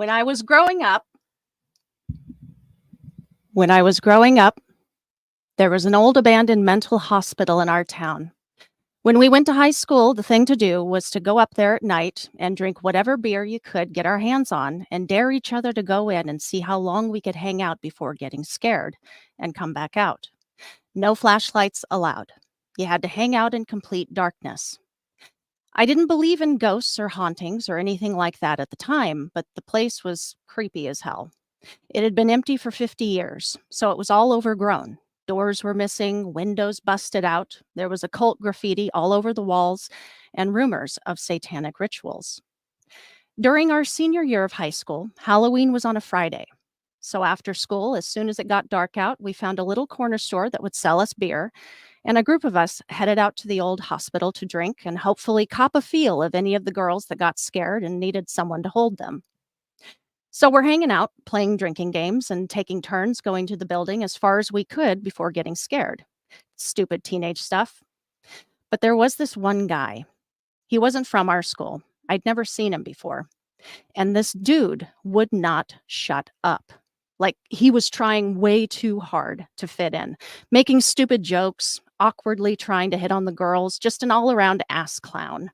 When I was growing up, when I was growing up, there was an old abandoned mental hospital in our town. When we went to high school, the thing to do was to go up there at night and drink whatever beer you could get our hands on and dare each other to go in and see how long we could hang out before getting scared and come back out. No flashlights allowed. You had to hang out in complete darkness. I didn't believe in ghosts or hauntings or anything like that at the time, but the place was creepy as hell. It had been empty for 50 years, so it was all overgrown. Doors were missing, windows busted out, there was occult graffiti all over the walls, and rumors of satanic rituals. During our senior year of high school, Halloween was on a Friday. So after school, as soon as it got dark out, we found a little corner store that would sell us beer, and a group of us headed out to the old hospital to drink and hopefully cop a feel of any of the girls that got scared and needed someone to hold them. So we're hanging out, playing drinking games, and taking turns going to the building as far as we could before getting scared. Stupid teenage stuff. But there was this one guy. He wasn't from our school. I'd never seen him before. And this dude would not shut up. Like he was trying way too hard to fit in, making stupid jokes, awkwardly trying to hit on the girls, just an all-around ass clown.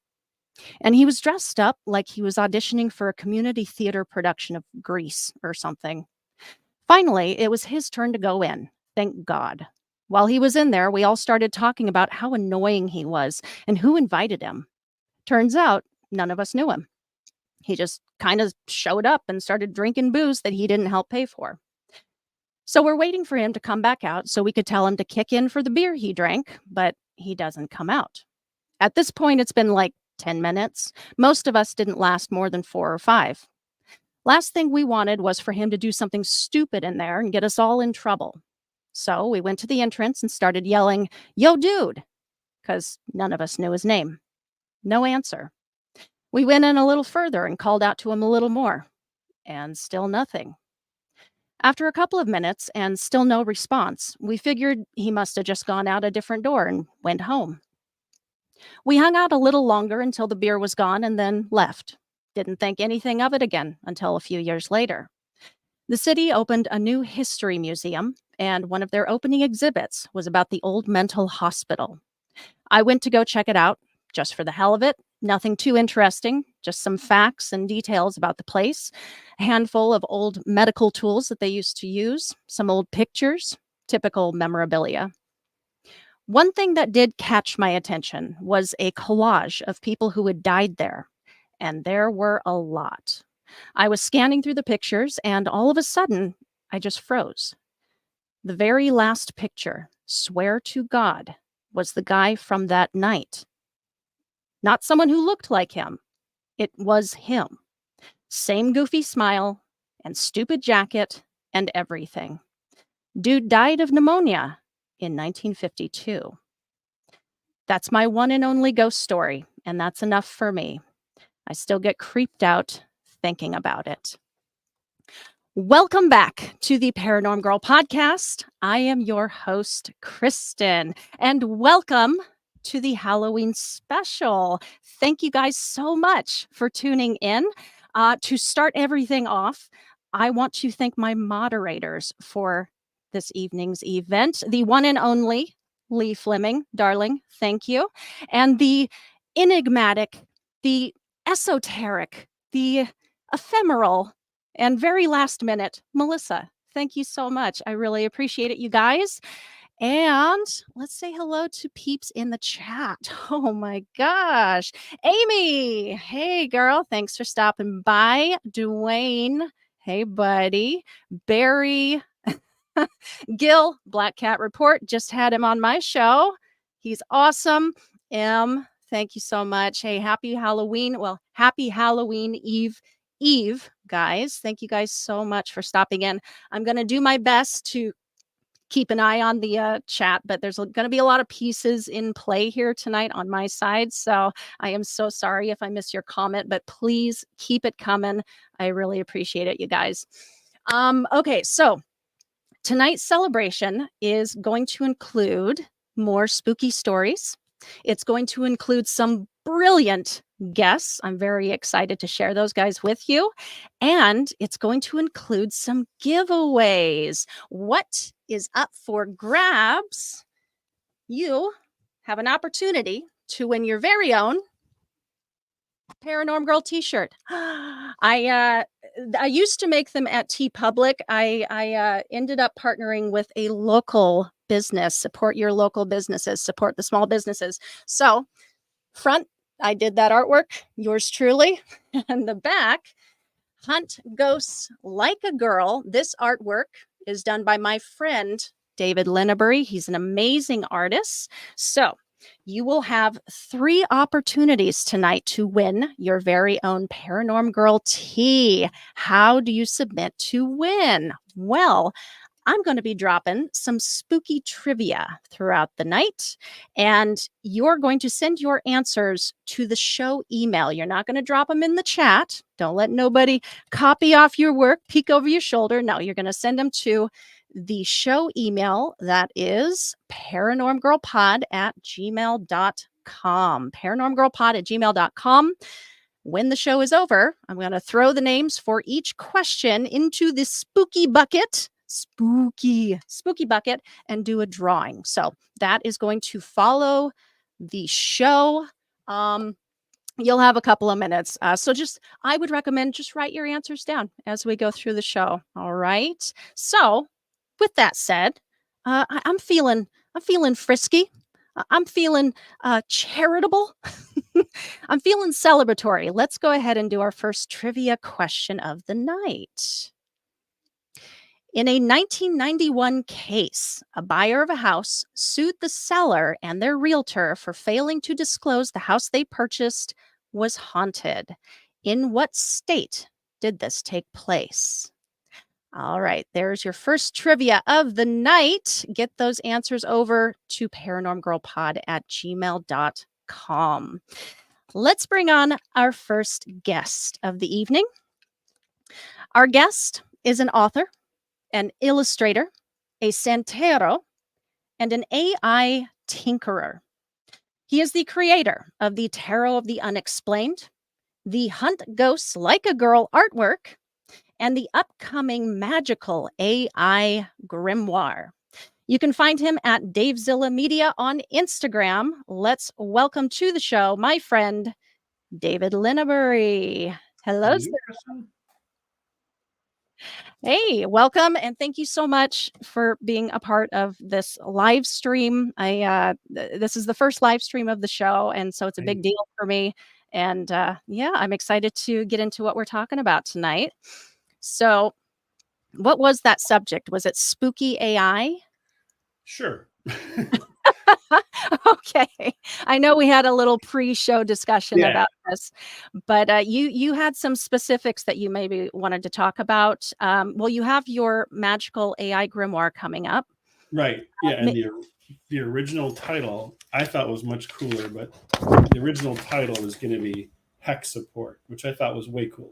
And he was dressed up like he was auditioning for a community theater production of Grease or something. Finally, it was his turn to go in. Thank God. While he was in there, we all started talking about how annoying he was and who invited him. Turns out, none of us knew him. He just kind of showed up and started drinking booze that he didn't help pay for. So we're waiting for him to come back out so we could tell him to kick in for the beer he drank, but he doesn't come out. At this point, it's been like 10 minutes. Most of us didn't last more than 4 or 5. Last thing we wanted was for him to do something stupid in there and get us all in trouble. So we went to the entrance and started yelling, "Yo, dude," because none of us knew his name. No answer. We went in a little further and called out to him a little more, and still nothing. After a couple of minutes and still no response, we figured he must have just gone out a different door and went home. We hung out a little longer until the beer was gone and then left. Didn't think anything of it again until a few years later. The city opened a new history museum, and one of their opening exhibits was about the old mental hospital. I went to go check it out, just for the hell of it. Nothing too interesting, just some facts and details about the place, a handful of old medical tools that they used to use, some old pictures, typical memorabilia. One thing that did catch my attention was a collage of people who had died there, and there were a lot. I was scanning through the pictures, and all of a sudden, I just froze. The very last picture, swear to God, was the guy from that night. Not someone who looked like him. It was him. Same goofy smile and stupid jacket and everything. Dude died of pneumonia in 1952. That's my one and only ghost story, and that's enough for me. I still get creeped out thinking about it. Welcome back to the Paranorm Girl podcast. I am your host, Kristen, and welcome to the Halloween special. Thank you guys so much for tuning in. To start everything off, I want to thank my moderators for this evening's event, the one and only Lee Fleming, darling, thank you. And the enigmatic, the esoteric, the ephemeral, and very last minute, Melissa. Thank you so much. I really appreciate it, you guys. And let's say hello to peeps in the chat. Oh my gosh. Amy, hey girl, thanks for stopping by. Dwayne, hey buddy. Barry, Gil, Black Cat Report, just had him on my show. He's awesome. Thank you so much. Hey, happy Halloween. Well, happy Halloween Eve, guys. Thank you guys so much for stopping in. I'm going to do my best to keep an eye on the chat, but there's going to be a lot of pieces in play here tonight on my side. So I am so sorry if I miss your comment, but please keep it coming. I really appreciate it, you guys. Okay, so tonight's celebration is going to include more spooky stories. It's going to include some brilliant guests. I'm very excited to share those guys with you. And it's going to include some giveaways. What is up for grabs? You have an opportunity to win your very own Paranorm Girl t-shirt. I used to make them at T Public. I ended up partnering with a local business. Support your local businesses, support the small businesses. So front, I did that artwork, yours truly. And the back, Hunt Ghosts Like a Girl. This artwork is done by my friend David Linebury. He's an amazing artist. So you will have 3 opportunities tonight to win your very own Paranorm Girl tee. How do you submit to win? Well, I'm going to be dropping some spooky trivia throughout the night, and you're going to send your answers to the show email. You're not going to drop them in the chat. Don't let nobody copy off your work, peek over your shoulder. No, you're going to send them to the show email. That is paranormgirlpod@gmail.com. Paranormgirlpod@gmail.com. When the show is over, I'm going to throw the names for each question into the spooky bucket, and do a drawing. So that is going to follow the show. You'll have a couple of minutes. So I would recommend just write your answers down as we go through the show. All right. So with that said, I'm feeling frisky. I'm feeling charitable. I'm feeling celebratory. Let's go ahead and do our first trivia question of the night. In a 1991 case, a buyer of a house sued the seller and their realtor for failing to disclose the house they purchased was haunted. In what state did this take place? All right, there's your first trivia of the night. Get those answers over to paranormgirlpod@gmail.com. Let's bring on our first guest of the evening. Our guest is an author, an illustrator, a santero, and an AI tinkerer. He is the creator of the Tarot of the Unexplained, the Hunt Ghosts Like a Girl artwork, and the upcoming magical AI grimoire. You can find him at Davezilla Media on Instagram. Let's welcome to the show my friend, David Linebury. Hello, sir. Hey, welcome, and thank you so much for being a part of this live stream. This is the first live stream of the show, and so it's a big deal for me. And yeah, I'm excited to get into what we're talking about tonight. So, what was that subject? Was it spooky AI? Sure. Okay. I know we had a little pre-show discussion about this, but you had some specifics that you maybe wanted to talk about. Well, you have your magical AI grimoire coming up. Right. Yeah. And the original title I thought was much cooler, but the original title is going to be Hex Support, which I thought was way cooler.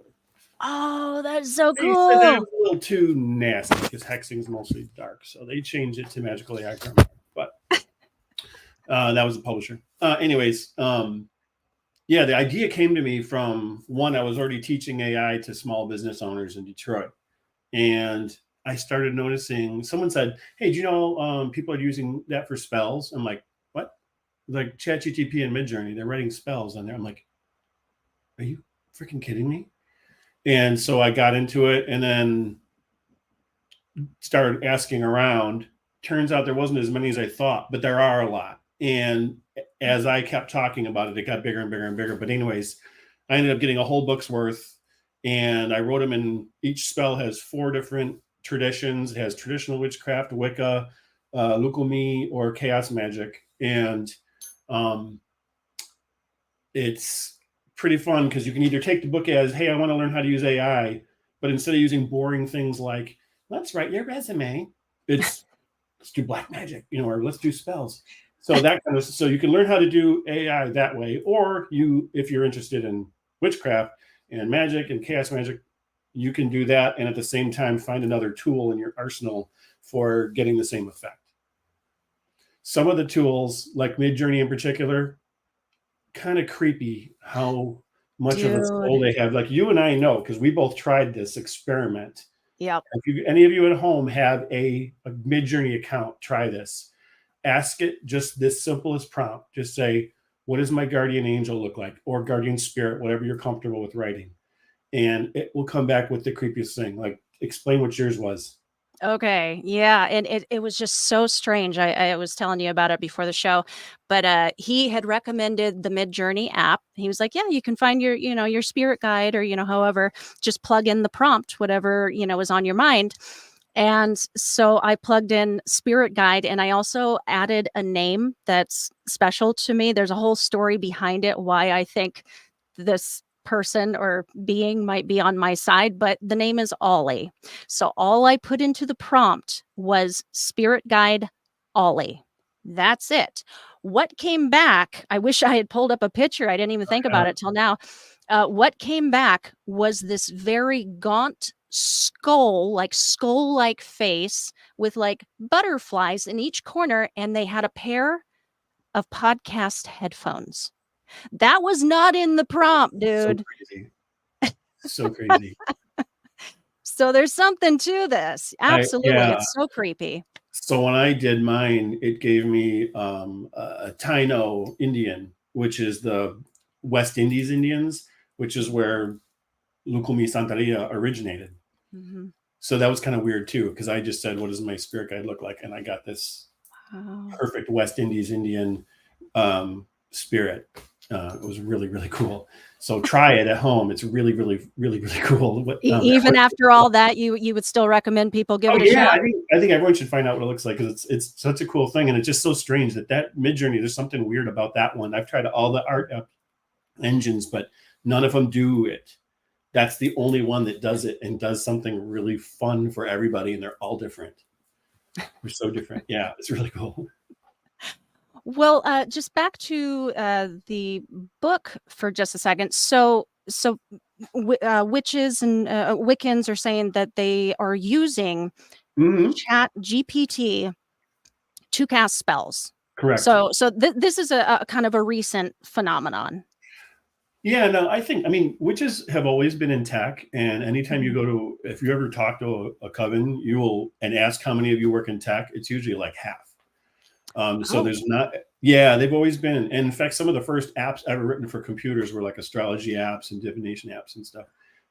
Oh, that's so They cool. said that was a little too nasty because hexing is mostly dark. So they changed it to Magical AI grimoire. But that was the publisher. Anyways, yeah, the idea came to me from one, I was already teaching AI to small business owners in Detroit. And I started noticing, someone said, hey, do you know people are using that for spells? I'm like, what? Like ChatGPT and Midjourney, they're writing spells on there. I'm like, are you freaking kidding me? And so I got into it and then started asking around. Turns out there wasn't as many as I thought, but there are a lot. And as I kept talking about it, it got bigger and bigger and bigger. But anyways, I ended up getting a whole book's worth, and I wrote them in. Each spell has 4 different traditions. It has traditional witchcraft, Wicca, Lukumi, or chaos magic. And it's pretty fun because you can either take the book as, hey, I want to learn how to use AI, but instead of using boring things like, let's write your resume, it's let's do black magic, or let's do spells. So that kind of, so you can learn how to do AI that way, or if you're interested in witchcraft and magic and chaos magic, you can do that and at the same time find another tool in your arsenal for getting the same effect. Some of the tools, like Midjourney in particular, kind of creepy how much of a soul Dude. they have. Like you and I know, because we both tried this experiment. Yep. If any of you at home have a Midjourney account, try this. Ask it just this simplest prompt. Just say, what does my guardian angel look like? Or guardian spirit, whatever you're comfortable with writing. And it will come back with the creepiest thing. Like, explain what yours was. Okay. Yeah. And it was just so strange. I was telling you about it before the show, but he had recommended the Midjourney app. He was like, yeah, you can find your, your spirit guide or, however, just plug in the prompt, whatever, is on your mind. And so I plugged in spirit guide and I also added a name that's special to me. There's a whole story behind it, why I think this person or being might be on my side, but the name is Ollie. So all I put into the prompt was spirit guide Ollie. That's it. What came back, I wish I had pulled up a picture. I didn't even think about it till now. What came back was this very gaunt skull-like face with like butterflies in each corner, and they had a pair of podcast headphones. That was not in the prompt, So dude. crazy. So crazy. So there's something to this. Absolutely. Yeah. It's so creepy. So when I did mine, it gave me a Taino Indian, which is the West Indies Indians, which is where Lukumi Santeria originated. Mhm. So that was kind of weird too, because I just said, what does my spirit guide look like? And I got this Wow. perfect West Indies Indian spirit. It was really, really cool. So try it at home. It's really, really, really, really cool. Even after all that, you would still recommend people give Oh it a yeah, shot? I think everyone should find out what it looks like, because it's such a cool thing, and it's just so strange that Midjourney. There's something weird about that one. I've tried all the art engines, but none of them do it. That's the only one that does it and does something really fun for everybody, and they're all different. They're so different. Yeah, it's really cool. Well, just back to the book for just a second. So witches and Wiccans are saying that they are using Mm-hmm. Chat GPT to cast spells. Correct. So this is a kind of a recent phenomenon. Yeah, no, I mean, witches have always been in tech, and anytime you Mhm. go to, if you ever talk to a coven, you will, and ask how many of you work in tech, it's usually like half. So Oh, there's not, yeah, they've always been. And in fact, some of the first apps ever written for computers were like astrology apps and divination apps and stuff.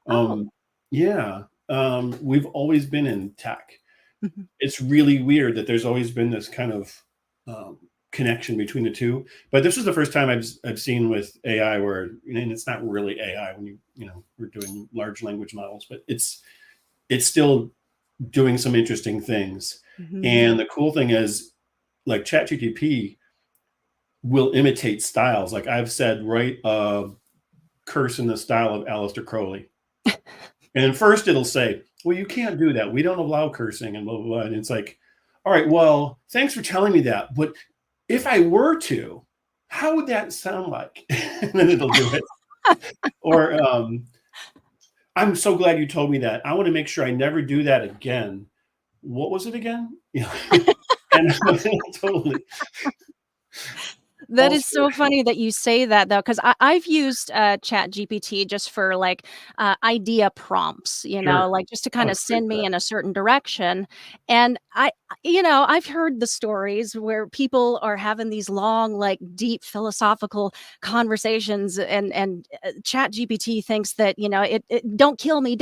oh. Um, yeah, we've always been in tech. Mhm. It's really weird that there's always been this kind of um, connection between the two. But this is the first time I've seen with AI where, and it's not really AI when we're doing large language models, but it's still doing some interesting things. Mhm. And the cool thing is, like ChatGPT will imitate styles. Like I've said, write a curse in the style of Aleister Crowley. And first it'll say, well, you can't do that. We don't allow cursing and blah, blah, blah. And it's like, all right, well, thanks for telling me that. But if I were to, how would that sound like? And then it'll do it. Or I'm so glad you told me that. I want to make sure I never do that again. What was it again? And totally That all is spirit. so funny that you say that though, because I've used Chat GPT just for like idea prompts, Sure. like just to Oh, kind of it's great send for me that. in a certain direction. And I've heard the stories where people are having these long, like deep philosophical conversations, and Chat GPT thinks that, it don't kill me,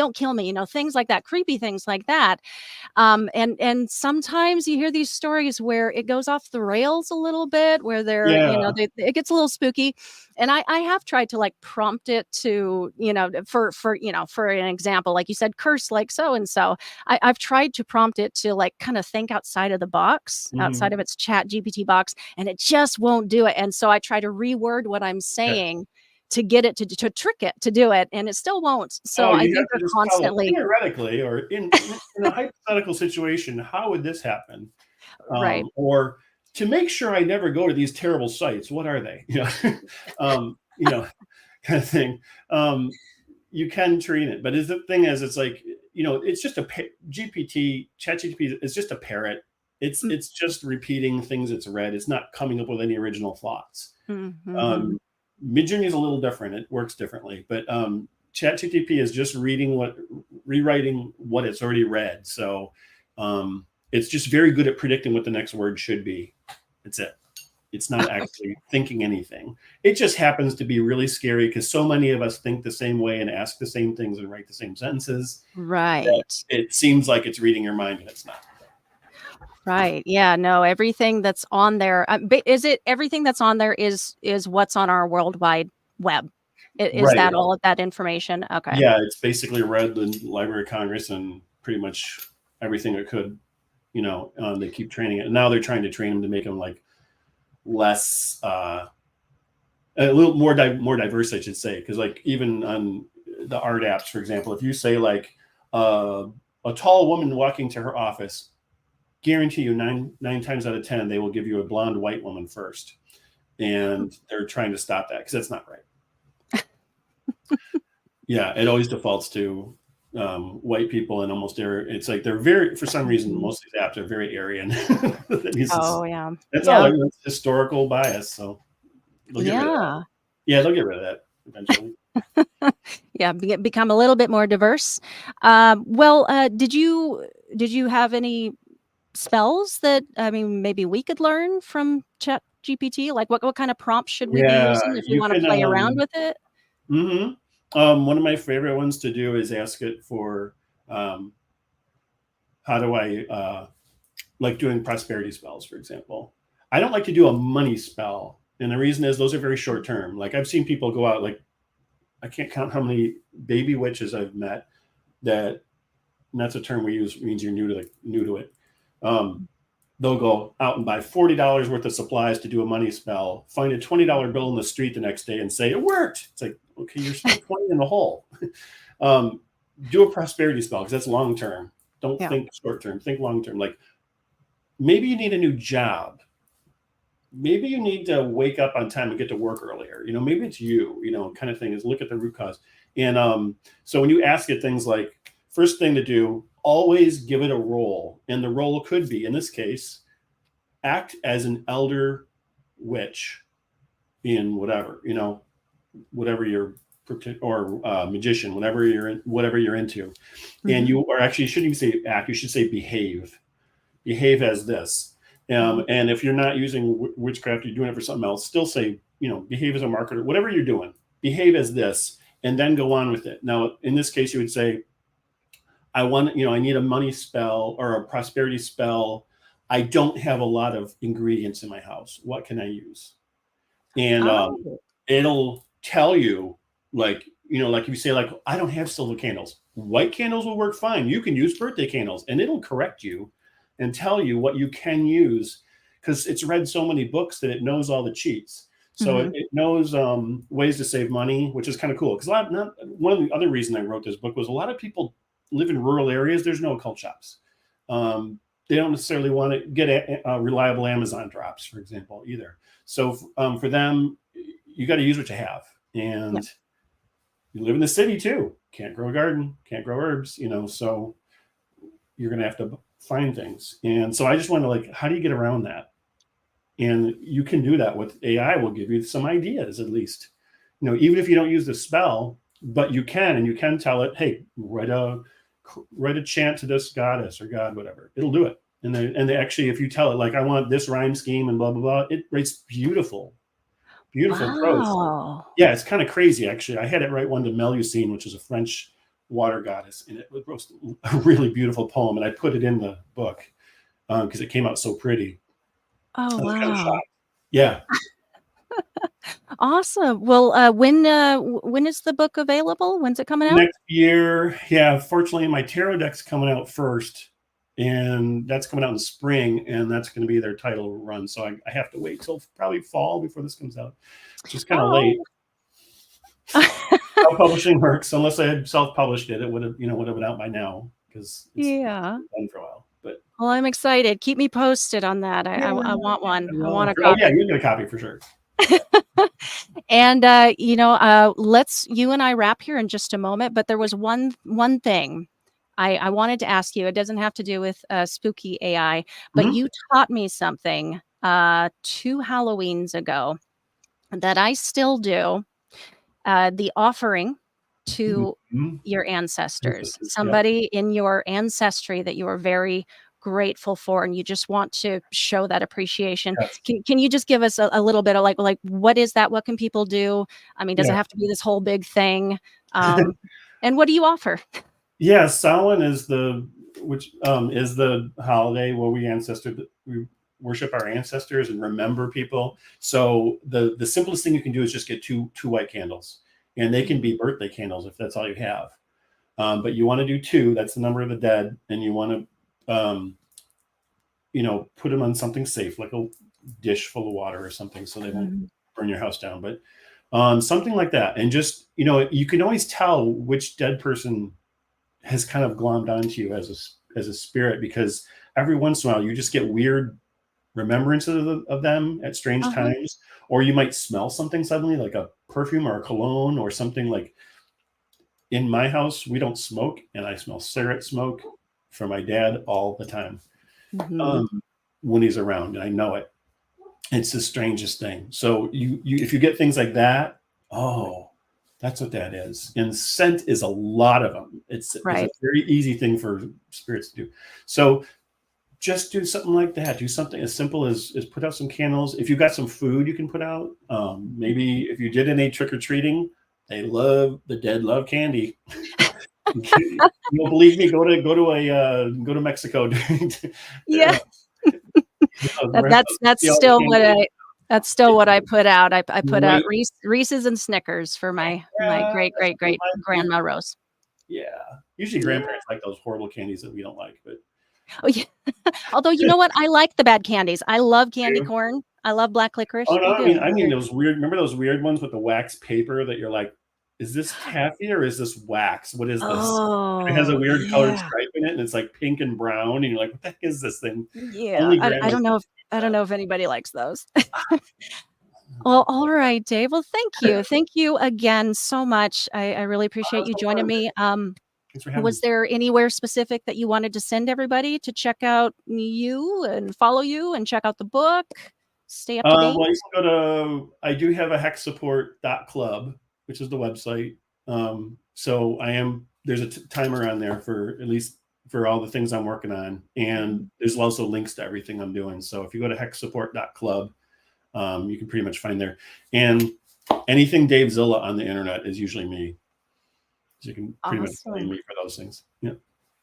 things like that, creepy things like that. And sometimes you hear these stories where it goes off the rails a little bit, where Yeah. it gets a little spooky. And I have tried to like prompt it to, for an example, like you said, curse like so and so. I've tried to prompt it to like kind of think outside of the box, outside Mhm. of its Chat GPT box, and it just won't do it. And so I try to reword what I'm Yeah. saying to get it to trick it to do it, and it still won't. So Oh, I you have think they're to just tell it constantly theoretically, or in a hypothetical situation, how would this happen? right. Or to make sure I never go to these terrible sites, what are they? Um, you know, kind of thing. Um, you can train it, but the thing is, it's like, it's just GPT, ChatGPT is just a parrot. Mm, It's just repeating things it's read. It's not coming up with any original thoughts. mhm. Um, Midjourney is a little different. It works differently, but ChatGPT is just rewriting what it's already read. So it's just very good at predicting what the next word should be. That's it. It's not actually thinking anything. It just happens to be really scary because so many of us think the same way and ask the same things and write the same sentences. Right. It seems like it's reading your mind, and it's not. Right. Yeah. No, everything that's on there, is it everything that's on there is what's on our World Wide Web? Is Right. that all of that information? Okay. Yeah, it's basically read the Library of Congress and pretty much everything it could. They keep training it. And now they're trying to train them to make them like less, a little more diverse, I should say. Because like even on the art apps, for example, if you say like a tall woman walking to her office, guarantee you nine times out of 10, they will give you a blonde white woman first. And they're trying to stop that because that's not right. Yeah, it always defaults to white people, and almost it's like they're very, for some reason, most of these apps are very Aryan. Oh, yeah. That's Yeah. all. It's historical bias. So they'll get rid of that. Yeah. Yeah, they'll get rid of that eventually. Yeah. Become a little bit more diverse. Did you have any spells that, I mean, maybe we could learn from Chat GPT? Like what kind of prompts should we be Yeah, using if we you want to can. play around with it? One of my favorite ones to do is ask it for how do I like doing prosperity spells, for example. I don't like to do a money spell. And the reason is those are very short term. Like I've seen people go out, like I can't count how many baby witches I've met that, and that's a term we use, means you're new to it. They'll go out and buy $40 worth of supplies to do a money spell, find a $20 bill in the street the next day and say, it worked. It's like, okay, you're still 20 in the hole. Do a prosperity spell because that's long term. Don't think short term, think long term. Like maybe you need a new job. Maybe you need to wake up on time and get to work earlier. Maybe it's kind of thing is look at the root cause. And so when you ask it things like, first thing to do, always give it a role. And the role could be, in this case, act as an elder witch in whatever you're, or magician, whatever you're into. Mm-hmm. And you, or actually you shouldn't even say act, you should say behave as this. And if you're not using witchcraft, you're doing it for something else, still say, behave as a marketer, whatever you're doing, behave as this, and then go on with it. Now, in this case, you would say, I need a money spell or a prosperity spell. I don't have a lot of ingredients in my house. What can I use? And it'll tell you, like if you say, like, I don't have silver candles. White candles will work fine. You can use birthday candles, and it'll correct you and tell you what you can use because it's read so many books that it knows all the cheats. So it knows ways to save money, which is kind of cool. Because one of the other reasons I wrote this book was a lot of people live in rural areas. There's no occult shops. They don't necessarily want to get a reliable Amazon drops, for example, either. So for them, you got to use what you have. And you live in the city too. Can't grow a garden, can't grow herbs, so you're going to have to find things. And so I just wanted to, like, how do you get around that? And you can do that with AI. Will give you some ideas, at least, even if you don't use the spell, but you can tell it, hey, write a chant to this goddess or god, whatever. It'll do it. And they actually, if you tell it, like, I want this rhyme scheme and blah, blah, blah, it writes beautiful prose. Yeah, it's kind of crazy, actually. I had it write one to Melusine, which is a French water goddess, and it wrote a really beautiful poem, and I put it in the book because it came out so pretty. Oh, wow. Kind of shocked. Yeah. Awesome. Well, when is the book available? When's it coming out? Next year. Yeah, fortunately, my tarot deck's coming out first, and that's coming out in the spring, and that's going to be their title run. So I have to wait till probably fall before this comes out. It's just kind of late. How publishing works. Unless I had self-published it, it would have been out by now because it's been for a while. But well, I'm excited. Keep me posted on that. I want one. I want a copy. Oh yeah, you get a copy for sure. And let's you and I wrap here in just a moment. But there was one thing I wanted to ask you. It doesn't have to do with spooky AI, but you taught me something 2 Halloweens ago. that I still do the offering to Mhm. your ancestors, Ancestors, yep. somebody in your ancestry that you are very grateful for, and you just want to show that appreciation. Yes. Can you just give us a little bit of like what is that? What can people do? I mean, does it Yeah. have to be this whole big thing? And what do you offer? Yeah, Samhain is is the holiday where we worship our ancestors and remember people. So the simplest thing you can do is just get two white candles, and they can be birthday candles if that's all you have. But you want to do two. That's the number of the dead, and you want to put them on something safe, like a dish full of water or something, so they won't Mhm. burn your house down. But something like that, and just you can always tell which dead person has kind of glommed onto you as a spirit, because every once in a while you just get weird remembrances of them at strange Uh-huh. times, or you might smell something suddenly, like a perfume or a cologne or something. Like in my house, we don't smoke, and I smell cigarette smoke from my dad all the time Mhm. um, when he's around, and I know it. It's the strangest thing. So you if you get things like that, oh, that's what that is. And scent is a lot of them. It's a Right. very easy thing for spirits to do. So just do something like that. Do something as simple as put out some candles. If you've got some food you can put out, maybe if you did any trick or treating, the dead love candy. You don't believe me? Go to Mexico during Yeah. That's see all the still what candy. I put out. I put out Great. Reese's and Snickers for my Yeah, great that's great what great my grandma Rose. yeah. Usually Yeah. grandparents like those horrible candies that we don't like, but Oh, yeah. Although, you know what? I like the bad candies. I love candy do. corn. I love black Oh, licorice. no, I do. I mean those weird remember those weird ones with the wax paper that you're like, "Is this taffy or is this wax? What is this?" And it has a Oh, weird colored yeah. stripe in it, and it's like pink and brown, and you're like, "What the heck is this thing?" Yeah. Only I grandmas don't know if anybody likes those. Well, all right, Dave. Well, thank you. Thank you again so much. I really Oh, appreciate that was you so joining fun. me. Thanks for having Was me. there anywhere specific that you wanted to send everybody to check out you and follow you and check out the book, stay up to date? Well, you can go to I do have a hexsupport.club, which is the website. So there's a timer on there for at least for all the things I'm working on. And Mhm. there's also links to everything I'm doing. So if you go to hexsupport.club, you can pretty much find there. And anything Dave Zilla on the internet is usually me. So you can pretty much find Awesome. me for those things. Yeah.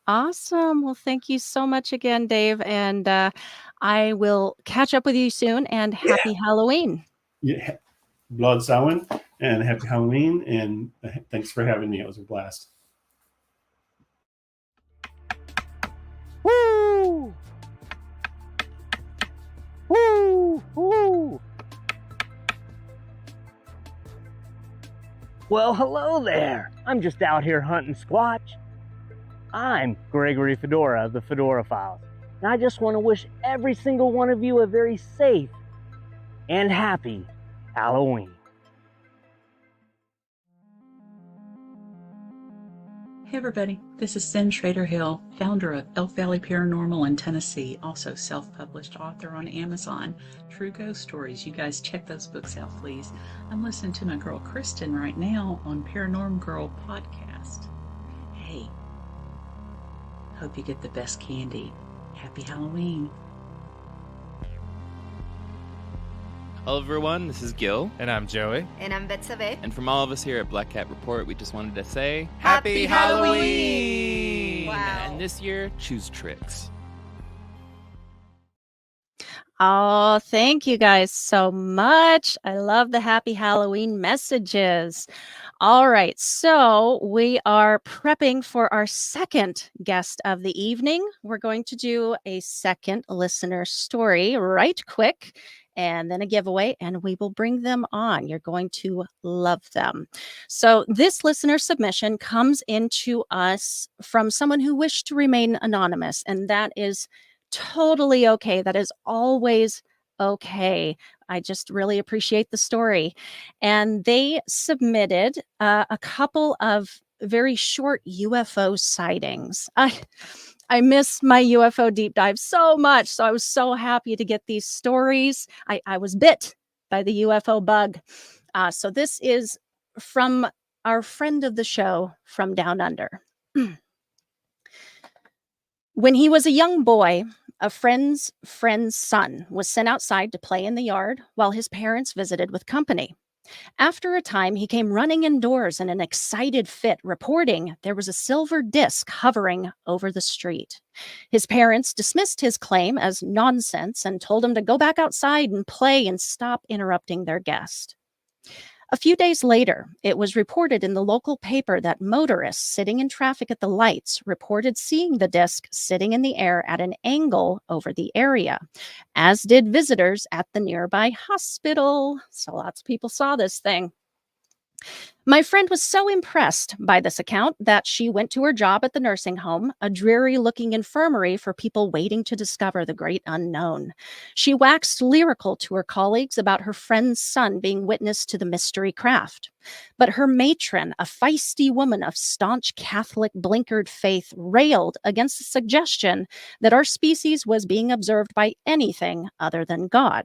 Awesome. Well, thank you so much again, Dave. And I will catch up with you soon and Yeah. happy Halloween. Yeah. Blood Samhain and happy Halloween. And thanks for having me. It was a blast. Woo! Woo! Woo! Well, hello there. I'm just out here hunting squatch. I'm Gregory Fedora of the Fedora Files, and I just want to wish every single one of you a very safe and happy Halloween. Hey everybody, this is Cyn Schrader Hill, founder of Elk Valley Paranormal in Tennessee, also self-published author on Amazon, True Ghost Stories. You guys check those books out, please. I'm listening to my girl Kristen right now on Paranorm Girl podcast. Hey, hope you get the best candy. Happy Halloween. Hello everyone, this is Gil. And I'm Joey. And I'm Betsabe. And from all of us here at Black Cat Report, we just wanted to say Happy Halloween! Wow. And this year, choose tricks. Oh, thank you guys so much. I love the happy Halloween messages. All right, so we are prepping for our second guest of the evening. We're going to do a second listener story right quick and then a giveaway, and we will bring them on. You're going to love them. So, this listener submission comes into us from someone who wished to remain anonymous, and that is totally okay. That is always okay. I just really appreciate the story. And they submitted a couple of very short UFO sightings. I miss my UFO deep dive so much. So I was so happy to get these stories. I was bit by the UFO bug. So this is from our friend of the show from Down Under. When he was a young boy, a friend's son was sent outside to play in the yard while his parents visited with company. After a time, he came running indoors in an excited fit, reporting there was a silver disc hovering over the street. His parents dismissed his claim as nonsense and told him to go back outside and play and stop interrupting their guest. A few days later, it was reported in the local paper that motorists sitting in traffic at the lights reported seeing the disc sitting in the air at an angle over the area, as did visitors at the nearby hospital. So lots of people saw this thing. My friend was so impressed by this account that she went to her job at the nursing home, a dreary-looking infirmary for people waiting to discover the great unknown. She waxed lyrical to her colleagues about her friend's son being witness to the mystery craft. But her matron, a feisty woman of staunch Catholic blinkered faith, railed against the suggestion that our species was being observed by anything other than God.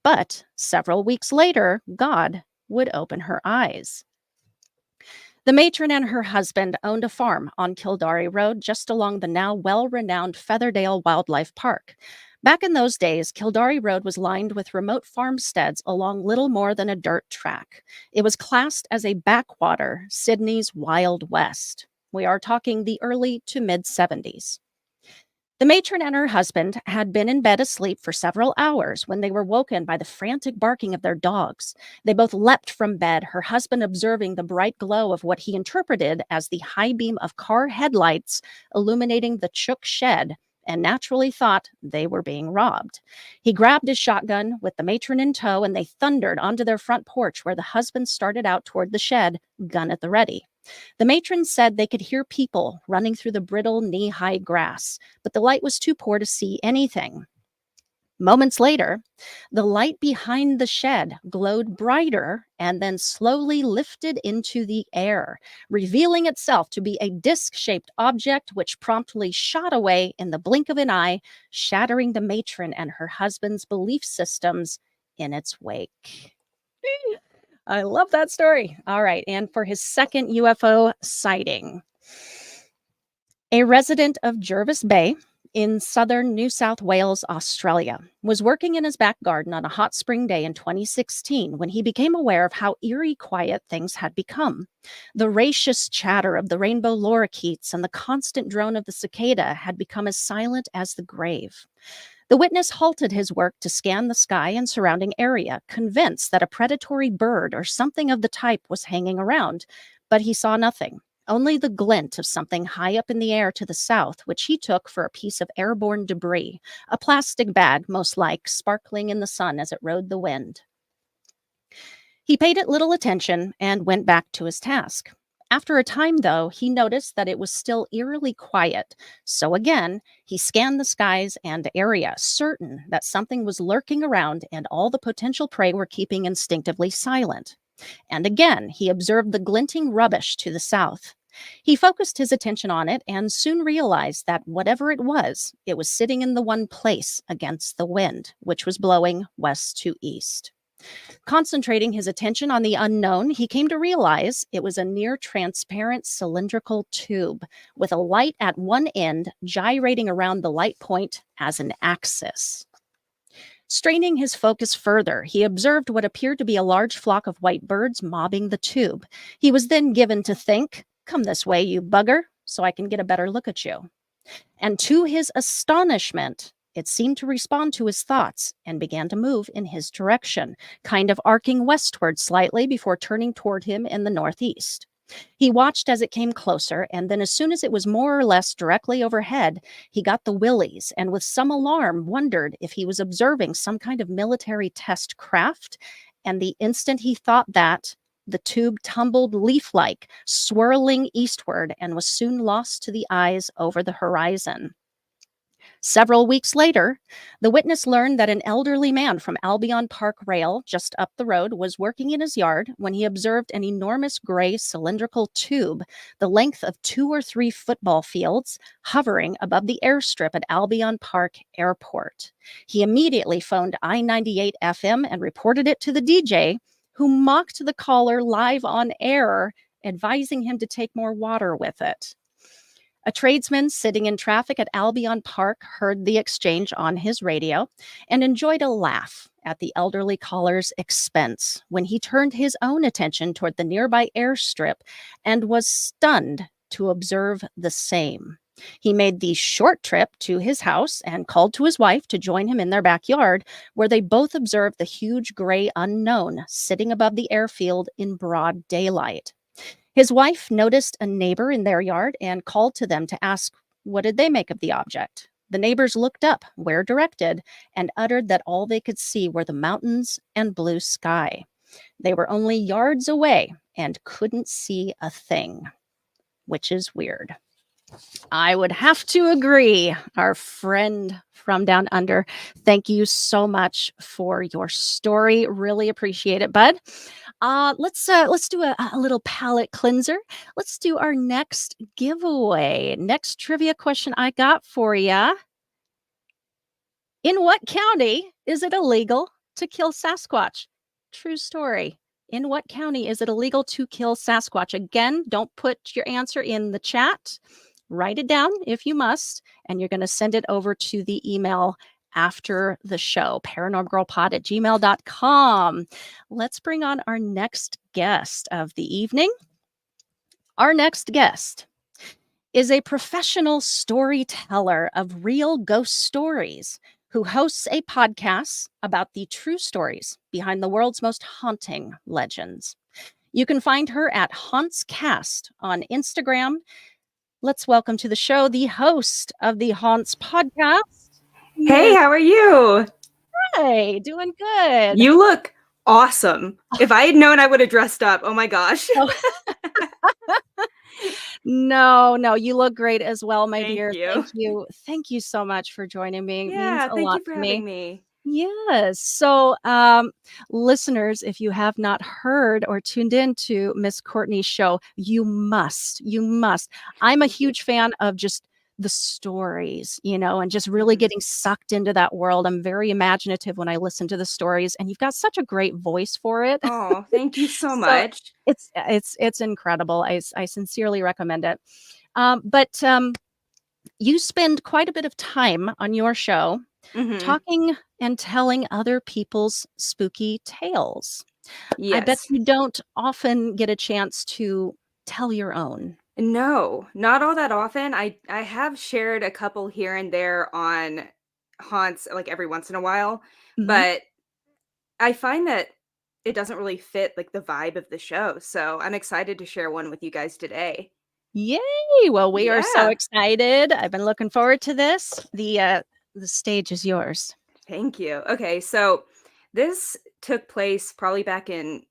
But several weeks later, God would open her eyes. The matron and her husband owned a farm on Kildare Road, just along the now well-renowned Featherdale Wildlife Park. Back in those days, Kildare Road was lined with remote farmsteads along little more than a dirt track. It was classed as a backwater, Sydney's Wild West. We are talking the early to mid-70s. The matron and her husband had been in bed asleep for several hours when they were woken by the frantic barking of their dogs. They both leapt from bed, her husband observing the bright glow of what he interpreted as the high beam of car headlights illuminating the chook shed, and naturally thought they were being robbed. He grabbed his shotgun with the matron in tow, and they thundered onto their front porch where the husband started out toward the shed, gun at the ready. The matron said they could hear people running through the brittle, knee-high grass, but the light was too poor to see anything. Moments later, the light behind the shed glowed brighter and then slowly lifted into the air, revealing itself to be a disc-shaped object which promptly shot away in the blink of an eye, shattering the matron and her husband's belief systems in its wake. I love that story. All right, and for his second UFO sighting, a resident of Jervis Bay in southern New South Wales, Australia, was working in his back garden on a hot spring day in 2016 when he became aware of how eerie quiet things had become. The raucous chatter of the rainbow lorikeets and the constant drone of the cicada had become as silent as the grave. The witness halted his work to scan the sky and surrounding area, convinced that a predatory bird or something of the type was hanging around, but he saw nothing, only the glint of something high up in the air to the south, which he took for a piece of airborne debris, a plastic bag, most like, sparkling in the sun as it rode the wind. He paid it little attention and went back to his task. After a time, though, he noticed that it was still eerily quiet. So again, he scanned the skies and area, certain that something was lurking around and all the potential prey were keeping instinctively silent. And again, he observed the glinting rubbish to the south. He focused his attention on it and soon realized that whatever it was sitting in the one place against the wind, which was blowing west to east. Concentrating his attention on the unknown, he came to realize it was a near-transparent cylindrical tube with a light at one end gyrating around the light point as an axis. Straining his focus further, he observed what appeared to be a large flock of white birds mobbing the tube. He was then given to think, "Come this way, you bugger, so I can get a better look at you." And to his astonishment, it seemed to respond to his thoughts and began to move in his direction, kind of arcing westward slightly before turning toward him in the northeast. He watched as it came closer, and then as soon as it was more or less directly overhead, he got the willies and with some alarm wondered if he was observing some kind of military test craft, and the instant he thought that, the tube tumbled leaf-like, swirling eastward, and was soon lost to the eyes over the horizon. Several weeks later, the witness learned that an elderly man from Albion Park Rail, just up the road, was working in his yard when he observed an enormous gray cylindrical tube, the length of 2 or 3 football fields, hovering above the airstrip at Albion Park Airport. He immediately phoned I-98 FM and reported it to the DJ, who mocked the caller live on air, advising him to take more water with it. A tradesman sitting in traffic at Albion Park heard the exchange on his radio and enjoyed a laugh at the elderly caller's expense when he turned his own attention toward the nearby airstrip and was stunned to observe the same. He made the short trip to his house and called to his wife to join him in their backyard, where they both observed the huge gray unknown sitting above the airfield in broad daylight. His wife noticed a neighbor in their yard and called to them to ask what did they make of the object. The neighbors looked up where directed and uttered that all they could see were the mountains and blue sky. They were only yards away and couldn't see a thing, which is weird. I would have to agree. Our friend from down under, thank you so much for your story. Really appreciate it, bud. Let's do a little palate cleanser. Let's do our next giveaway. Next trivia question I got for you. In what county is it illegal to kill Sasquatch? True story. In what county is it illegal to kill Sasquatch? Again, don't put your answer in the chat. Write it down if you must, and you're going to send it over to the email after the show, paranormgirlpod@gmail.com. Let's bring on our next guest of the evening. Our next guest is a professional storyteller of real ghost stories who hosts a podcast about the true stories behind the world's most haunting legends. You can find her at HauntsCast on Instagram. Let's welcome to the show the host of the Haunts podcast. Hey, how are you? Hey, doing good. You look awesome. If I had known, I would have dressed up. Oh my gosh. Oh. No, you look great as well, my Thank dear. you. Thank you so much for joining me. It Yeah, means a thank lot you for to me. having me. Yes. So, listeners, if you have not heard or tuned in to Miss Courtney's show, you must. I'm a huge fan of just the stories, and just really getting sucked into that world. I'm very imaginative when I listen to the stories, and you've got such a great voice for it. Oh, thank you so So much. it's incredible. I sincerely recommend it. But you spend quite a bit of time on your show Mhm. talking and telling other people's spooky tales. I bet Yes. you don't often get a chance to tell your own. No, not all that often. I have shared a couple here and there on haunts like every once in a while, Mhm. but I find that it doesn't really fit like the vibe of the show. So I'm excited to share one with you guys today. Yay! Well, we are so Yeah. excited. I've been looking forward to this. The stage is yours. Thank you. Okay, so this took place probably back in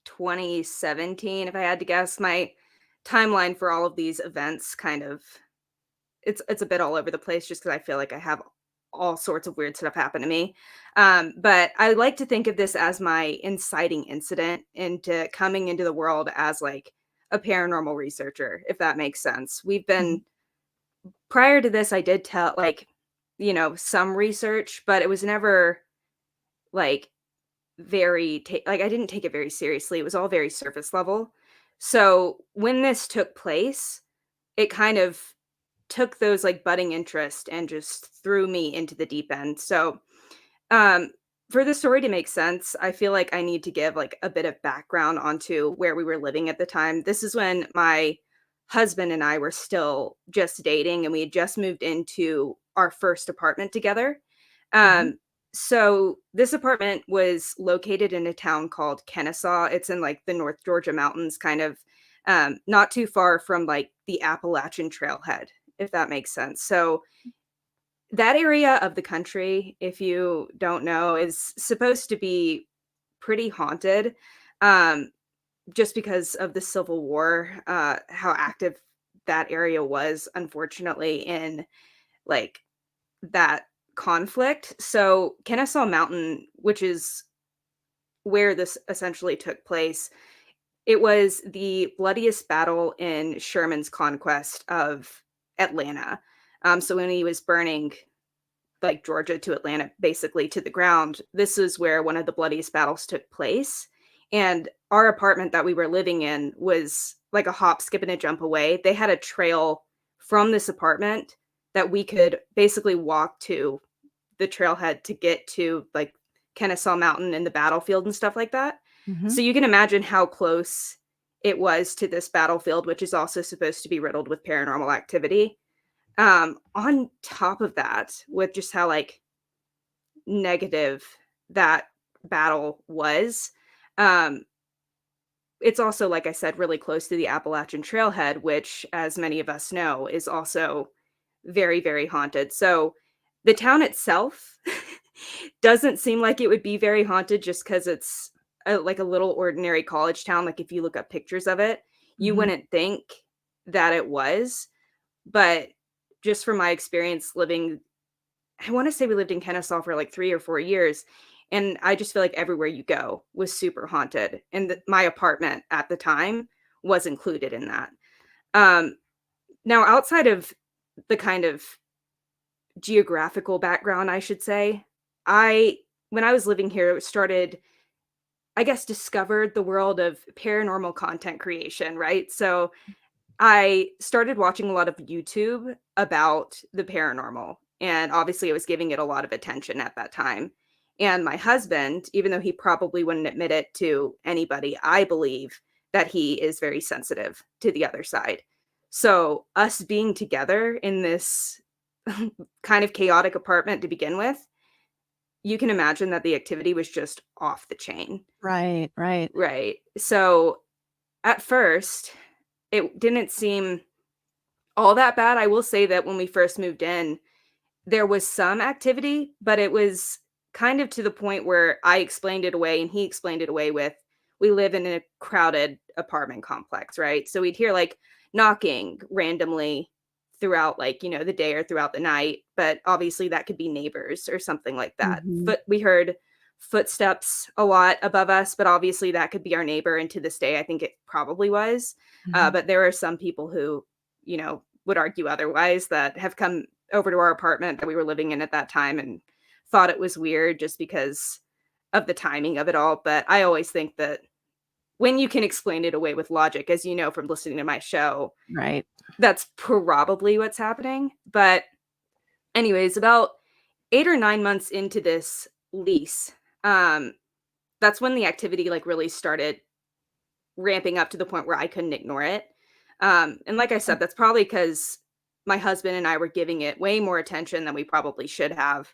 2017, if I had to guess. My timeline for all of these events kind of it's a bit all over the place just because I feel like I have all sorts of weird stuff happen to me. But I like to think of this as my inciting incident into coming into the world as like a paranormal researcher, if that makes sense. We've been prior to this, I did tell like, some research, but it was never like like I didn't take it very seriously. It was all very surface level. So when this took place, it kind of took those like budding interest and just threw me into the deep end. So um for the story to make sense, I feel like I need to give like a bit of background onto where we were living at the time. This is when my husband and I were still just dating and we had just moved into our first apartment together. Mhm. So this apartment was located in a town called Kennesaw. It's in like the North Georgia mountains, kind of not too far from like the Appalachian Trailhead, if that makes sense. So that area of the country, if you don't know, is supposed to be pretty haunted, um, just because of the Civil War, how active that area was, unfortunately, in like that conflict. So Kennesaw Mountain, which is where this essentially took place, it was the bloodiest battle in Sherman's conquest of Atlanta. So when he was burning like Georgia to Atlanta, basically to the ground, this is where one of the bloodiest battles took place. And our apartment that we were living in was like a hop, skip, and a jump away. They had a trail from this apartment that we could basically walk to the trailhead to get to like Kennesaw Mountain and the battlefield and stuff like that. Mhm. So you can imagine how close it was to this battlefield, which is also supposed to be riddled with paranormal activity. On top of that, with just how like negative that battle was, um, it's also, like I said, really close to the Appalachian Trailhead, which, as many of us know, is also very, very haunted. So the town itself doesn't seem like it would be very haunted just because it's like a little ordinary college town. Like if you look up pictures of it, you Mhm. wouldn't think that it was. But just from my experience living, I want to say we lived in Kennesaw for like 3 or 4 years. And I just feel like everywhere you go was super haunted. And my apartment at the time was included in that. Um, Now, outside of the kind of geographical background, I should say, when I was living here, started, I guess, discovered the world of paranormal content creation, right? So I started watching a lot of YouTube about the paranormal, and obviously I was giving it a lot of attention at that time. And my husband, even though he probably wouldn't admit it to anybody, I believe that he is very sensitive to the other side. So us being together in this kind of chaotic apartment to begin with, you can imagine that the activity was just off the chain. Right, right. Right. So at first, it didn't seem all that bad. I will say that when we first moved in, there was some activity, but it was kind of to the point where I explained it away and he explained it away with, we live in a crowded apartment complex, right? So we'd hear like knocking randomly throughout like, the day or throughout the night, but obviously that could be neighbors or something like that. Mhm. We heard footsteps a lot above us, but obviously that could be our neighbor, and to this day I think it probably was. Mhm. But there are some people who, would argue otherwise, that have come over to our apartment that we were living in at that time and thought it was weird just because of the timing of it all. But I always think that when you can explain it away with logic, as you know from listening to my show, Right. that's probably what's happening. But anyways, about 8 or 9 months into this lease, um, that's when the activity like really started ramping up to the point where I couldn't ignore it. And like I said, that's probably because my husband and I were giving it way more attention than we probably should have.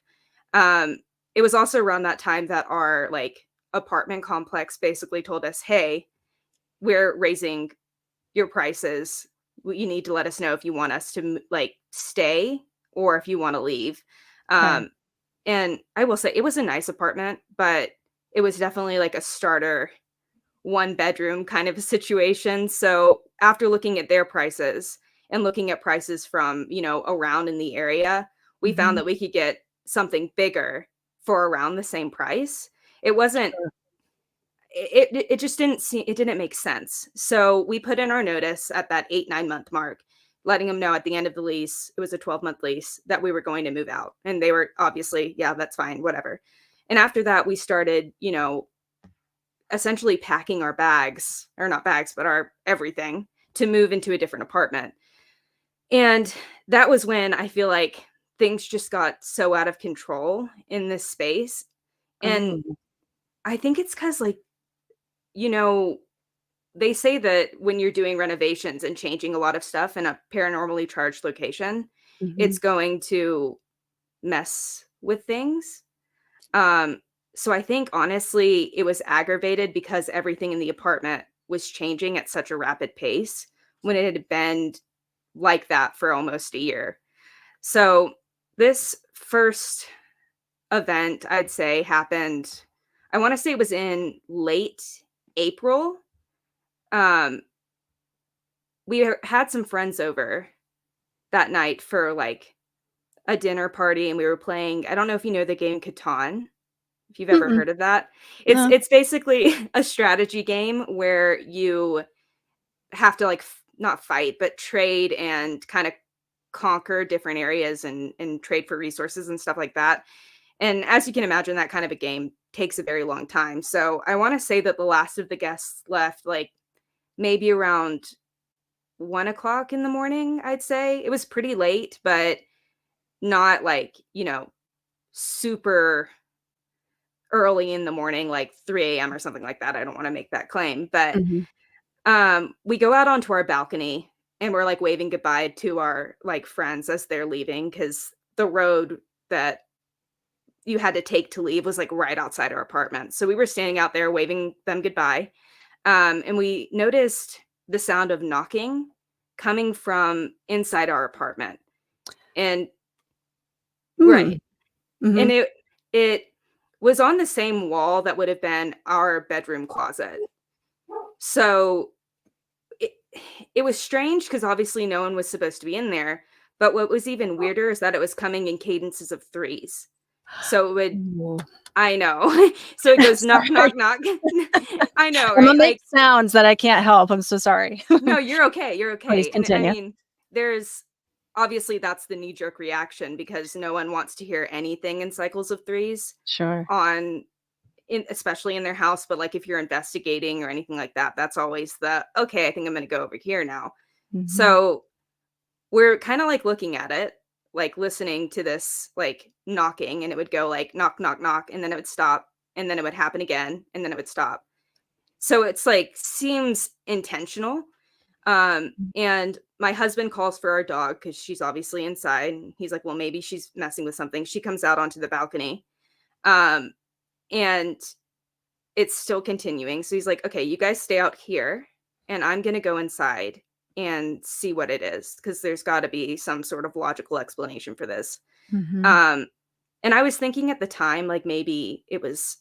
Um, it was also around that time that our like apartment complex basically told us, "Hey, we're raising your prices. You need to let us know if you want us to like stay or if you want to leave." Okay. Um, and I will say it was a nice apartment, but it was definitely like a starter one bedroom kind of a situation. So after looking at their prices and looking at prices from, around in the area, we found Mhm. that we could get something bigger for around the same price. It wasn't Sure. it just didn't make sense. So we put in our notice at that 8-9 month mark, letting them know at the end of the lease, it was a 12-month lease, that we were going to move out. And they were obviously, yeah, that's fine, whatever. And after that, we started, essentially packing our bags, or not bags, but our everything, to move into a different apartment. And that was when I feel like things just got so out of control in this space. And Oh. I think it's because, like, you know, they say that when you're doing renovations and changing a lot of stuff in a paranormally charged location, it's Mhm. going to mess with things. Um, so I think honestly, it was aggravated because everything in the apartment was changing at such a rapid pace when it had been like that for almost a year. So this first event, I'd say, happened, I want to say it was in late April. Um, we had some friends over that night for like a dinner party and we were playing, I don't know if you know the game Catan, if you've ever Mm-mm. heard of that. No. It's basically a strategy game where you have to like not fight, but trade and kind of conquer different areas and trade for resources and stuff like that. And as you can imagine, that kind of a game takes a very long time. So I want to say that the last of the guests left like maybe around 1 o'clock in the morning, I'd say. It was pretty late, but not like, super early in the morning, like 3 a.m. or something like that. I don't want to make that claim. But Mhm. we go out onto our balcony and we're like waving goodbye to our like friends as they're leaving because the road that you had to take to leave was like right outside our apartment. So we were standing out there waving them goodbye. And we noticed the sound of knocking coming from inside our apartment. And Hmm. right. Mhm. And it was on the same wall that would have been our bedroom closet. So it it was strange because obviously no one was supposed to be in there. But what was even weirder is that it was coming in cadences of threes. So it would Ooh. I know. So it goes knock, knock, Sorry. knock. I know, Imma right? make Like, sounds that I can't help. I'm so sorry. no, you're okay. You're Please okay. And I continue. mean, there's obviously that's the knee jerk reaction because no one wants to hear anything in cycles of threes Sure. on especially in their house. But like if you're investigating or anything like that, that's always the okay, I think I'm gonna go over here now. Mhm. So we're kind of like looking at it, like listening to this like knocking, and it would go like knock, knock, knock, and then it would stop, and then it would happen again, and then it would stop. So it's like seems intentional. And my husband calls for our dog because she's obviously inside. And he's like, well, maybe she's messing with something. She comes out onto the balcony. Um, and it's still continuing. So he's like, okay, you guys stay out here, and I'm gonna go inside and see what it is, because there's gotta be some sort of logical explanation for this. Mhm. Um, and I was thinking at the time, like maybe it was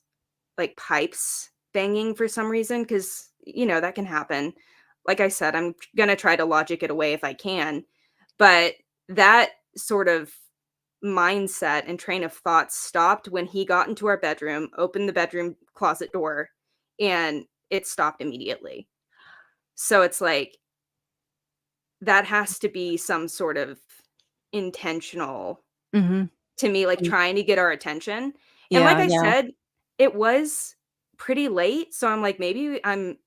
like pipes banging for some reason, because that can happen. Like I said, I'm gonna try to logic it away if I can, but that sort of mindset and train of thought stopped when he got into our bedroom, opened the bedroom closet door, and it stopped immediately. So it's like that has to be some sort of intentional Mhm. to me, like Mm. trying to get our attention. And like Yeah, I yeah. said, it was pretty late. So I'm like, maybe I'm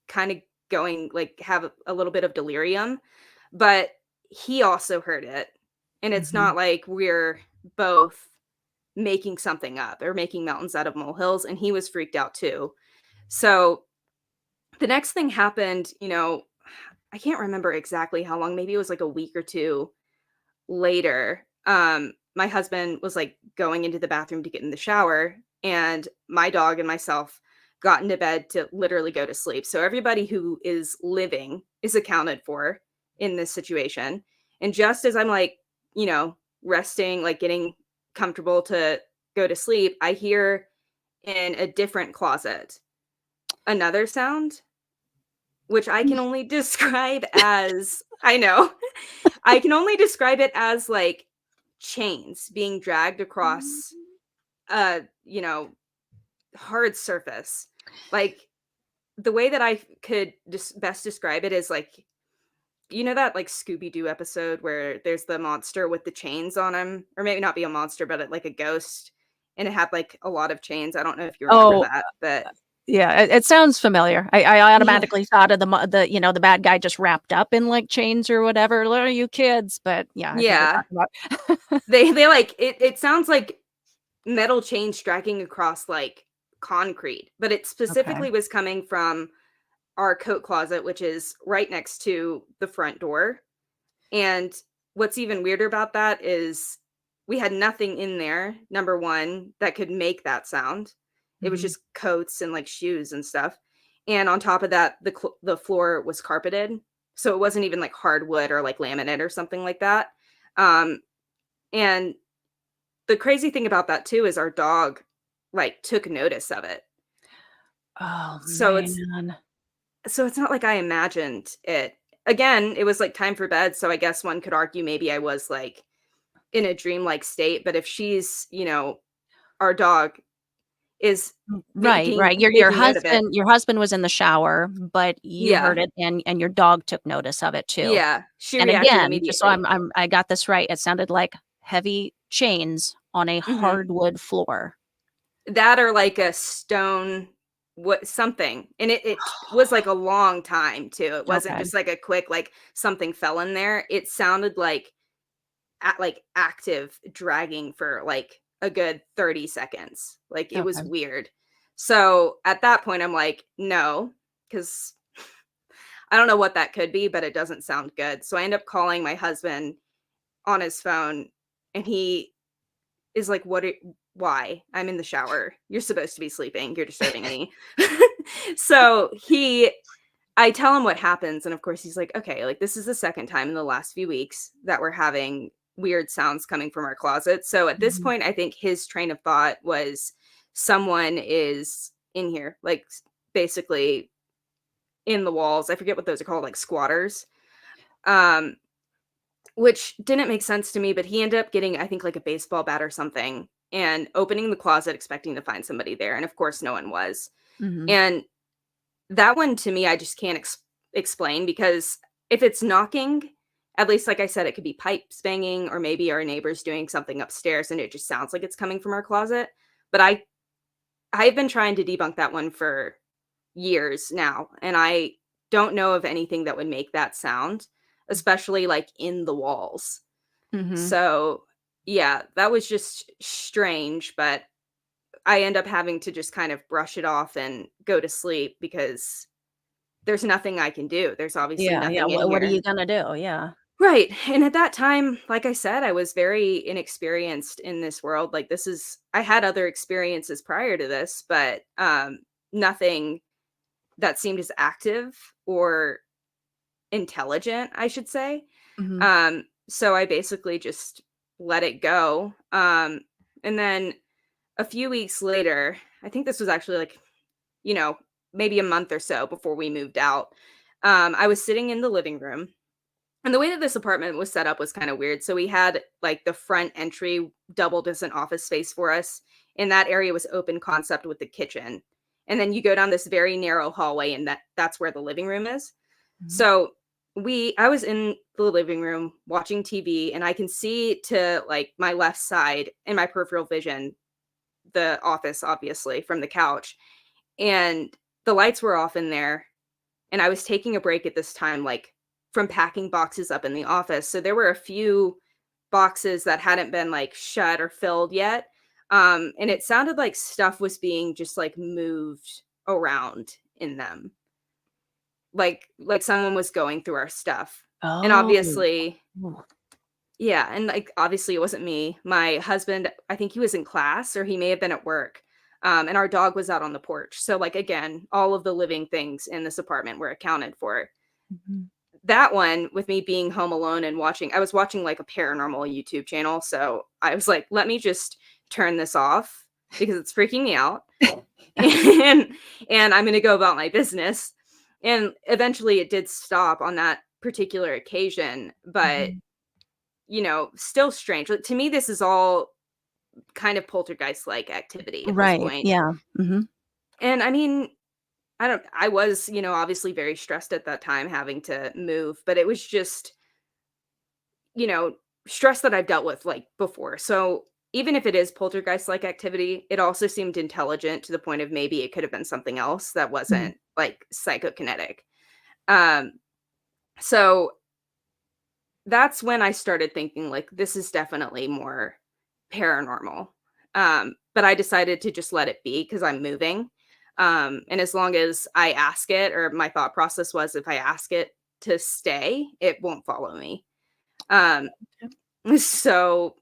kind of going like have a little bit of delirium, but he also heard it. And it's Mhm. not like we're both making something up or making mountains out of molehills. And he was freaked out too. So the next thing happened, I can't remember exactly how long, maybe it was like a week or two later. My husband was like going into the bathroom to get in the shower, and my dog and myself got into bed to literally go to sleep. So everybody who is living is accounted for in this situation. And just as I'm like, resting, like getting comfortable to go to sleep, I hear in a different closet another sound, which I can only describe as I know. I can only describe it as like chains being dragged across a, hard surface. Like the way that I could best describe it is like that like Scooby Doo episode where there's the monster with the chains on him, or maybe not be a monster, but like a ghost, and it had like a lot of chains. I don't know if you remember Oh, that, but yeah, it sounds familiar. I yeah, automatically thought of the bad guy just wrapped up in, like, chains or whatever. "Little you kids," but yeah, I think you're yeah, talking about they like it sounds like metal chains dragging across like concrete, but it Okay. specifically was coming from our coat closet, which is right next to the front door. And what's even weirder about that is we had nothing in there, number one, that could make that sound. It was Mhm. just coats and like shoes and stuff. And on top of that, the floor was carpeted. So it wasn't even like hardwood or like laminate or something like that. Um, and the crazy thing about that too is our dog like took notice of it. Oh, So it's man. So it's not like I imagined it. Again, it was like time for bed, so I guess one could argue maybe I was like in a dreamlike state, but if she's, our dog is Right, making right. Your making note of it. husband was in the shower, but you Yeah. heard it and your dog took notice of it too. Yeah, she And reacted again, just so immediately. I got this right, it sounded like heavy chains on a Mhm. hardwood floor. That or like a stone, what something, and it was like a long time too. It wasn't Okay, just like a quick, like, something fell in there. It sounded like active dragging for, like, a good 30 seconds. Like, it was okay. weird. So, at that point, I'm like, "No, because I don't know what that could be, but it doesn't sound good." So, I end up calling my husband on his phone, and he is like, why? I'm in the shower. You're supposed to be sleeping. You're disturbing me." So, I tell him what happens, and of course he's like, "Okay, like, this is the second time in the last few weeks that we're having weird sounds coming from our closet." So at this Mhm. point, I think his train of thought was someone is in here, like, basically in the walls. I forget what those are called, like squatters. Um, which didn't make sense to me, but he ended up getting, I think, like a baseball bat or something and opening the closet expecting to find somebody there, and of course no one was. Mhm. And that one to me, I just can't explain, because if it's knocking, at least, like I said, it could be pipes banging or maybe our neighbor's doing something upstairs and it just sounds like it's coming from our closet. But I've been trying to debunk that one for years now, and I don't know of anything that would make that sound, especially like in the walls. Mhm. So, yeah, that was just strange, but I end up having to just kind of brush it off and go to sleep because there's nothing I can do. There's obviously Yeah, yeah. nothing in What are here. you gonna do? Yeah. Right. And at that time, like I said, I was very inexperienced in this world. Like, I had other experiences prior to this, but nothing that seemed as active or intelligent, I should say. Mhm. So I basically just let it go. And then a few weeks later, I think this was actually like, you know, maybe a month or so before we moved out. I was sitting in the living room, and the way that this apartment was set up was kind of weird. So we had like the front entry doubled as an office space for us, and that area was open concept with the kitchen. And then you go down this very narrow hallway, and that's where the living room is. Mhm. So I was in the living room watching TV, and I can see to like my left side in my peripheral vision the office, obviously, from the couch. And the lights were off in there, and I was taking a break at this time, like, from packing boxes up in the office. So there were a few boxes that hadn't been, like, shut or filled yet. And it sounded like stuff was being just, like, moved around in them. Like someone was going through our stuff. And Oh. obviously, Oh. yeah, and, like, obviously it wasn't me. My husband, I think he was in class or he may have been at work, and our dog was out on the porch. So, like, again, all of the living things in this apartment were accounted for. Mhm. That one, with me being home alone and I was watching, like, a paranormal YouTube channel, so I was like, "Let me just turn this off because it's freaking me out, and I'm gonna go about my business." And eventually it did stop on that particular occasion, but Mhm. still strange. Like, to me, this is all kind of poltergeist-like activity at this Right. point. Yeah. Mhm. And I mean, I was, obviously very stressed at that time having to move, but it was just, you know, stress that I've dealt with like before. So even if it is poltergeist-like activity, it also seemed intelligent to the point of maybe it could have been something else that Mhm. wasn't like psychokinetic. Um, so that's when I started thinking like this is definitely more paranormal. But I decided to just let it be because I'm moving. And as long as I ask it, or my thought process was if I ask it to stay, it won't follow me. Um, so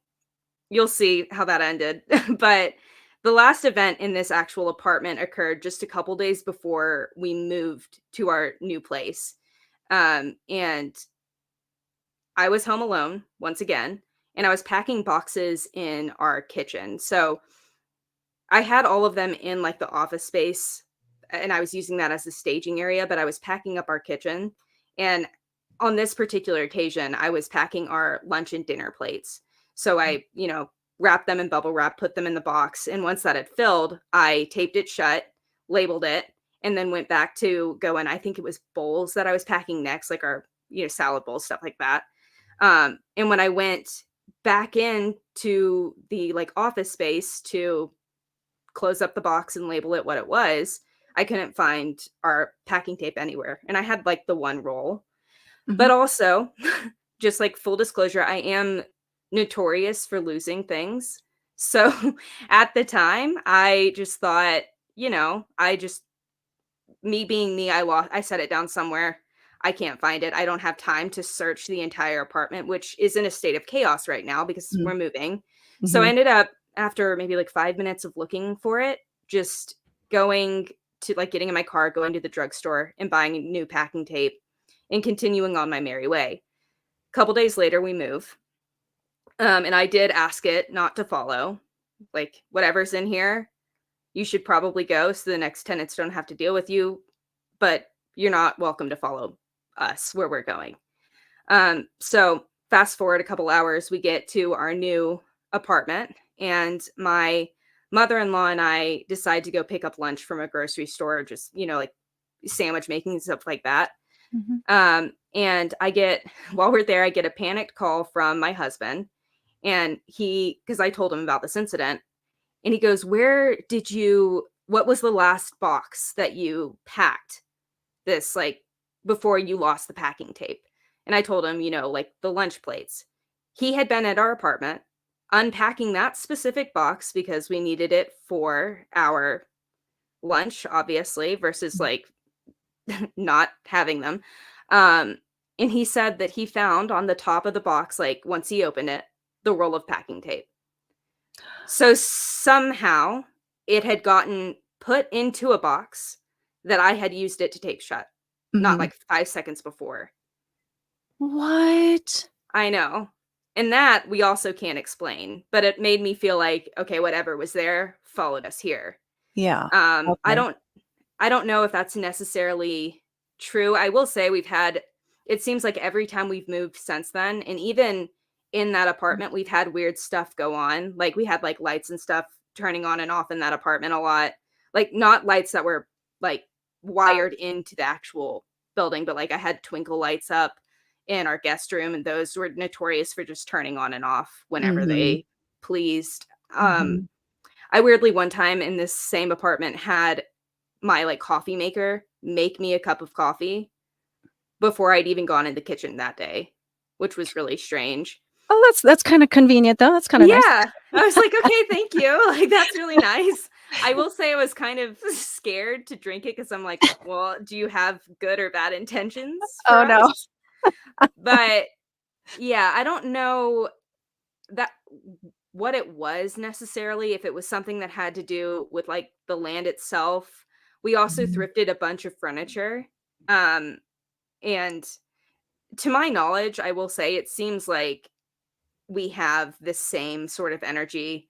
you'll see how that ended. But the last event in this actual apartment occurred just a couple days before we moved to our new place. And I was home alone once again, and I was packing boxes in our kitchen. So I had all of them in like the office space, and I was using that as a staging area, but I was packing up our kitchen. And on this particular occasion, I was packing our lunch and dinner plates. So I, wrapped them in bubble wrap, put them in the box. And once that had filled, I taped it shut, labeled it, and then went back to going. I think it was bowls that I was packing next, like our, salad bowls, stuff like that. And when I went back into the like office space to close up the box and label it what it was, I couldn't find our packing tape anywhere. And I had like the one roll. But also, just like full disclosure, I am notorious for losing things. So at the time, I just thought, me being me, I set it down somewhere. I can't find it. I don't have time to search the entire apartment, which is in a state of chaos right now because we're moving. So I ended up, after maybe like 5 minutes of looking for it, just going to like getting in my car, going to the drugstore and buying new packing tape and continuing on my merry way. A couple days later, we move. And I did ask it not to follow. Like, whatever's in here, you should probably go so the next tenants don't have to deal with you. But you're not welcome to follow us where we're going. So fast forward a couple hours, we get to our new apartment, and my mother-in-law and I decide to go pick up lunch from a grocery store, just, like sandwich making and stuff like that. And while we're there, I get a panicked call from my husband, and because I told him about this incident, and he goes, what was the last box that you packed this, like, before you lost the packing tape? And I told him, like the lunch plates. He had been at our apartment unpacking that specific box because we needed it for our lunch, obviously, versus like not having them. And he said that he found on the top of the box, like once he opened it, the roll of packing tape. So somehow it had gotten put into a box that I had used it to tape shut, not like 5 seconds before. What? I know. And that we also can't explain, but it made me feel like, okay, whatever was there followed us here. Yeah. I Okay. don't know if that's necessarily true. I will say it seems like every time we've moved since then, and even in that apartment, we've had weird stuff go on. Like we had like lights and stuff turning on and off in that apartment a lot. Like not lights that were like wired into the actual building, but like I had twinkle lights up in our guest room, and those were notorious for just turning on and off whenever they pleased. I weirdly one time in this same apartment had my like coffee maker make me a cup of coffee before I'd even gone in the kitchen that day, which was really strange. Oh, that's kind of convenient though. That's kind of nice. Yeah. I was like, okay, thank you. Like, that's really nice. I will say I was kind of scared to drink it because I'm like, well, do you have good or bad intentions for Oh no. us? But yeah, I don't know what it was necessarily, if it was something that had to do with like the land itself. We also thrifted a bunch of furniture. And to my knowledge, I will say it seems like we have the same sort of energy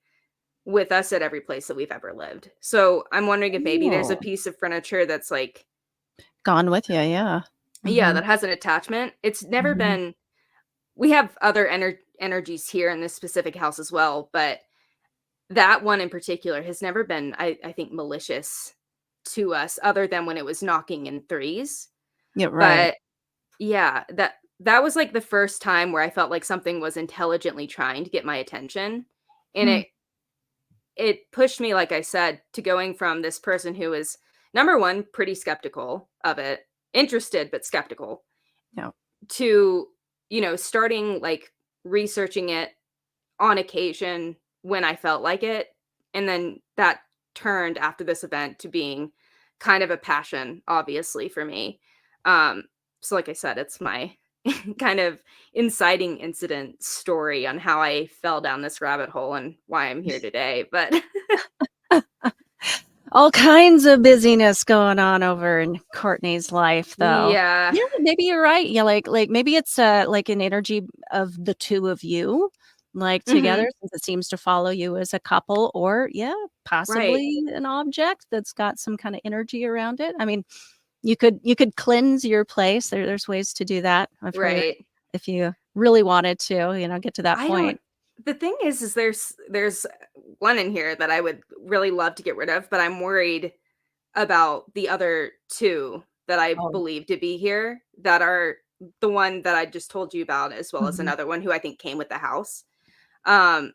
with us at every place that we've ever lived. So I'm wondering if maybe there's a Oh. piece of furniture that's like, Gone with you, yeah. that has an attachment. It's never been, we have other energies here in this specific house as well, but that one in particular has never been, I think, malicious to us other than when it was knocking in threes. Yeah, right. But yeah, that was like the first time where I felt like something was intelligently trying to get my attention. And it pushed me, like I said, to going from this person who is, number one, pretty skeptical of it, interested but skeptical, Yeah. to, starting like researching it on occasion when I felt like it. And then that turned after this event to being kind of a passion, obviously, for me. So like I said, it's my kind of inciting incident story on how I fell down this rabbit hole and why I'm here today. But All kinds of busyness going on over in Courtney's life, though. yeah, Yeah, maybe you're right. Yeah, like maybe it's like an energy of the two of you, like together, since it seems to follow you as a couple, or yeah, right, possibly an object that's got some kind of energy around it. I mean, you could cleanse your place. There's ways to do that. I've heard right. if you really wanted to, get to that I point. The thing is there's one in here that I would really love to get rid of, but I'm worried about the other 2 that I Oh, believe to be here that are the one that I just told you about, as well as mhm, another one who I think came with the house. Um,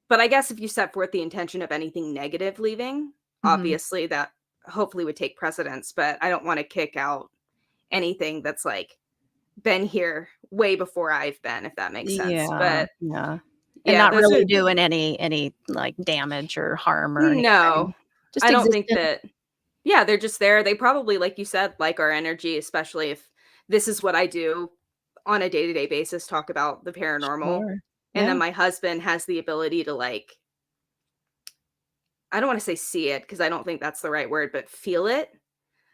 but I guess if you set forth the intention of anything negative leaving, mhm. obviously that hopefully would take precedence, but I don't wanna kick out anything that's, like, been here way before I've been, if that makes sense. Yeah, But yeah. And yeah, not those really are doing any, like, damage or harm or anything. no, Just I don't think existing. that yeah, they're just there. They probably, like you said, like our energy, especially if this is what I do on a day-to-day basis, talk about the paranormal. Sure. And Yeah. then my husband has the ability to like, I don't want to say see it because I don't think that's the right word, but feel it,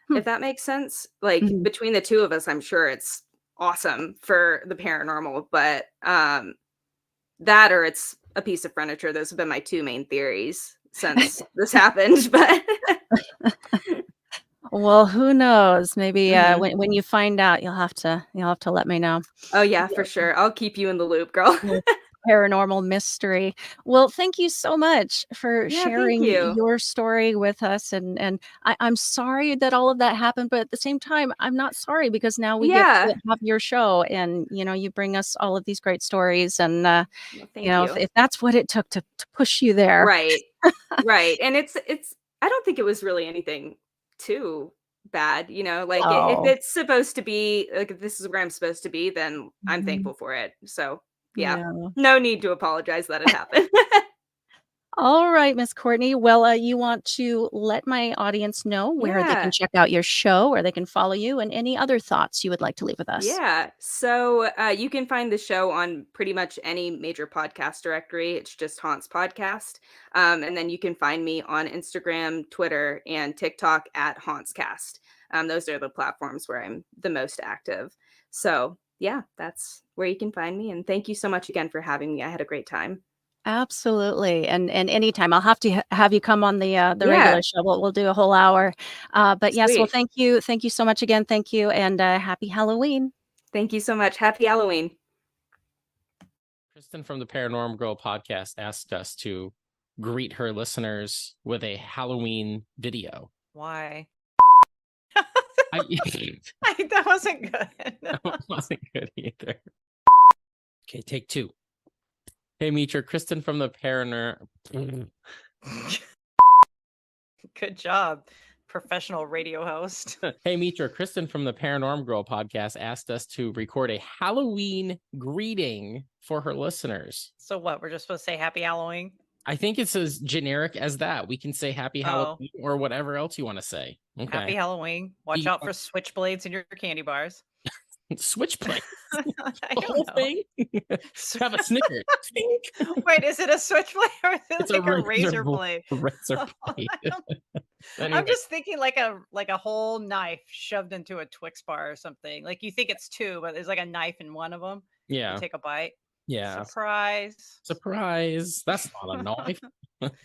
Hmm. if that makes sense. Like Mhm. between the two of us, I'm sure it's awesome for the paranormal, but that or it's a piece of furniture. Those have been my two main theories since this happened. But Well, who knows? Maybe, Mhm. when you find out, you'll have to let me know. Oh yeah, Yeah. for sure. I'll keep you in the loop, girl. Little paranormal mystery. Well, thank you so much for Yeah, thank sharing you. your story with us, and I'm sorry that all of that happened, but at the same time, I'm not sorry because now we get Yeah. to have your show, and, you bring us all of these great stories, and, Well, thank if you. that's what it took to push you there. Right. Right. And it's I don't think it was really anything too bad, like if Oh, it's supposed to be like if this is where I'm supposed to be, then I'm mhm, thankful for it. So, yeah. yeah. No need to apologize that it happened. All right, Miss Courtney. Well, you want to let my audience know where they can Yeah. check out your show, where they can follow you, and any other thoughts you would like to leave with us. Yeah. So you can find the show on pretty much any major podcast directory. It's just Haunts Podcast. And then you can find me on Instagram, Twitter, and TikTok at HauntsCast. Those are the platforms where I'm the most active. So yeah, that's where you can find me. And thank you so much again for having me. I had a great time. Absolutely, and anytime I'll have to have you come on the Yeah. regular show. We'll do a whole hour. But yes, well, Sweet. thank you so much again. Thank you, and happy Halloween. Thank you so much. Happy Halloween. Kristen from the Paranorm Girl podcast asked us to greet her listeners with a Halloween video. Why? I, That wasn't good. that wasn't good either. Okay, take 2. Hey, Mitra, Kristen from the Paranorm. Good job, professional radio host. Hey, Mitra, Kristen from the Paranorm Girl podcast asked us to record a Halloween greeting for her listeners. So what? We're just supposed to say Happy Halloween? I think it's as generic as that. We can say Happy Oh. Halloween or whatever else you want to say. Okay. Happy Halloween. Watch Yeah. out for switchblades in your candy bars. Switchblade. I The don't whole know. thing. Have a Snickers. Wait, is it a switchblade or is it It's like a razor razor blade? razor Oh, blade. I don't- Anyway, I'm just thinking like a whole knife shoved into a Twix bar or something. Like you think it's 2, but there's like a knife in one of them. yeah, You take a bite. yeah. Surprise. Surprise. That's not a knife.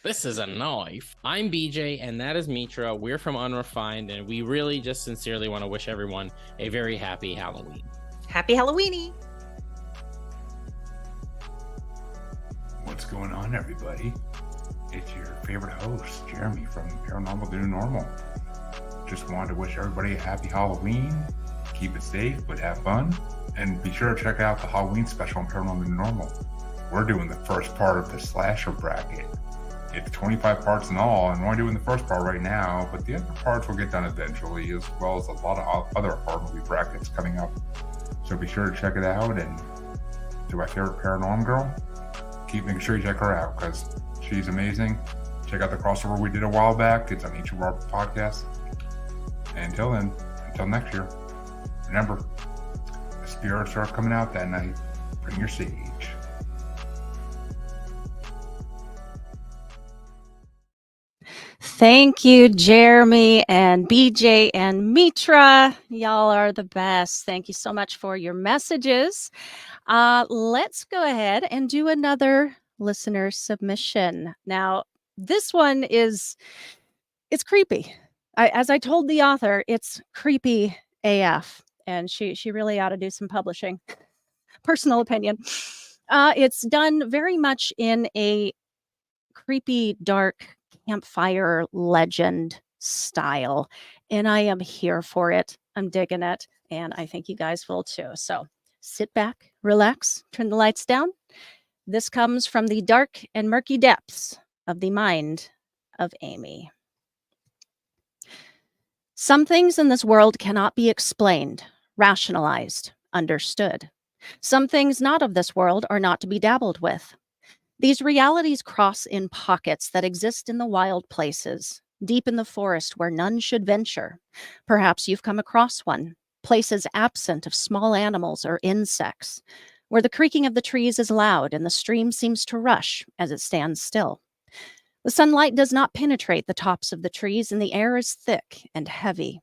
This is a knife. I'm BJ, and that is Mitra. We're from Unrefined, and we really just sincerely want to wish everyone a very happy Halloween. Happy Halloweeny. What's going on, everybody? It's your favorite host, Jeremy from Paranormal to New Normal. Just wanted to wish everybody a happy Halloween. Keep it safe, but have fun. And be sure to check out the Halloween special on Paranormal to New Normal. We're doing the first part of the slasher bracket. It's 25 parts in all, and we're only doing the first part right now, but the other parts will get done eventually, as well as a lot of other horror movie brackets coming up. So be sure to check it out, and to my favorite Paranorm girl, keep making sure you check her out because she's amazing. Check out the crossover we did a while back. It's on each of our podcasts. And until then, until next year, remember, the spirits are coming out that night. Bring your sage. Thank you, Jeremy and BJ and Mitra. Y'all are the best. Thank you so much for your messages. Let's go ahead and do another listener submission. Now, this one it's creepy. As I told the author, it's creepy AF, and she really ought to do some publishing. Personal opinion. It's done very much in a creepy, dark campfire legend style, and I am here for it. I'm digging it, and I think you guys will too. So sit back, relax, turn the lights down. This comes from the dark and murky depths of the mind of Amy. Some things in this world cannot be explained, rationalized, understood. Some things not of this world are not to be dabbled with. These realities cross in pockets that exist in the wild places, deep in the forest where none should venture. Perhaps you've come across one, places absent of small animals or insects, where the creaking of the trees is loud and the stream seems to rush as it stands still. The sunlight does not penetrate the tops of the trees, and the air is thick and heavy.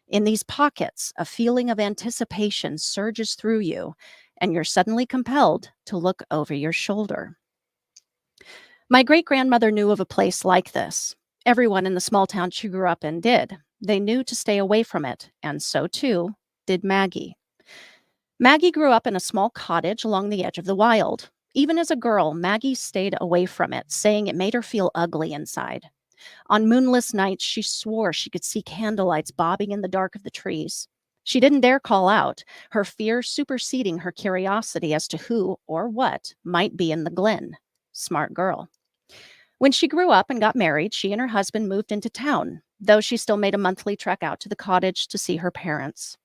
In these pockets, a feeling of anticipation surges through you, and you're suddenly compelled to look over your shoulder. My great-grandmother knew of a place like this. Everyone in the small town she grew up in did. They knew to stay away from it, and so too did Maggie. Maggie grew up in a small cottage along the edge of the wild. Even as a girl, Maggie stayed away from it, saying it made her feel ugly inside. On moonless nights, she swore she could see candlelights bobbing in the dark of the trees. She didn't dare call out, her fear superseding her curiosity as to who or what might be in the glen. Smart girl. When she grew up and got married, she and her husband moved into town, though she still made a monthly trek out to the cottage to see her parents.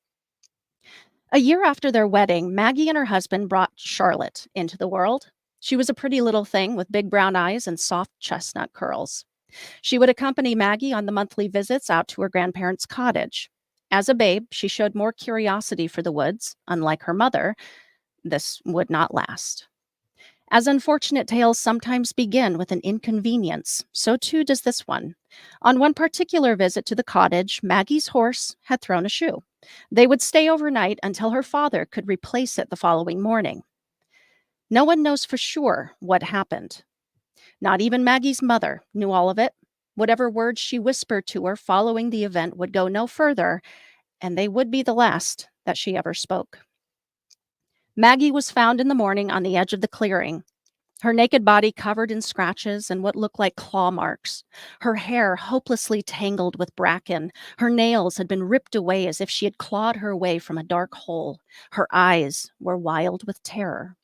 A year after their wedding, Maggie and her husband brought Charlotte into the world. She was a pretty little thing with big brown eyes and soft chestnut curls. She would accompany Maggie on the monthly visits out to her grandparents' cottage. As a babe, she showed more curiosity for the woods. Unlike her mother, this would not last. As unfortunate tales sometimes begin with an inconvenience, so too does this one. On one particular visit to the cottage, Maggie's horse had thrown a shoe. They would stay overnight until her father could replace it the following morning. No one knows for sure what happened. Not even Maggie's mother knew all of it. Whatever words she whispered to her following the event would go no further, and they would be the last that she ever spoke. Maggie was found in the morning on the edge of the clearing, her naked body covered in scratches and what looked like claw marks, her hair hopelessly tangled with bracken. Her nails had been ripped away as if she had clawed her way from a dark hole. Her eyes were wild with terror.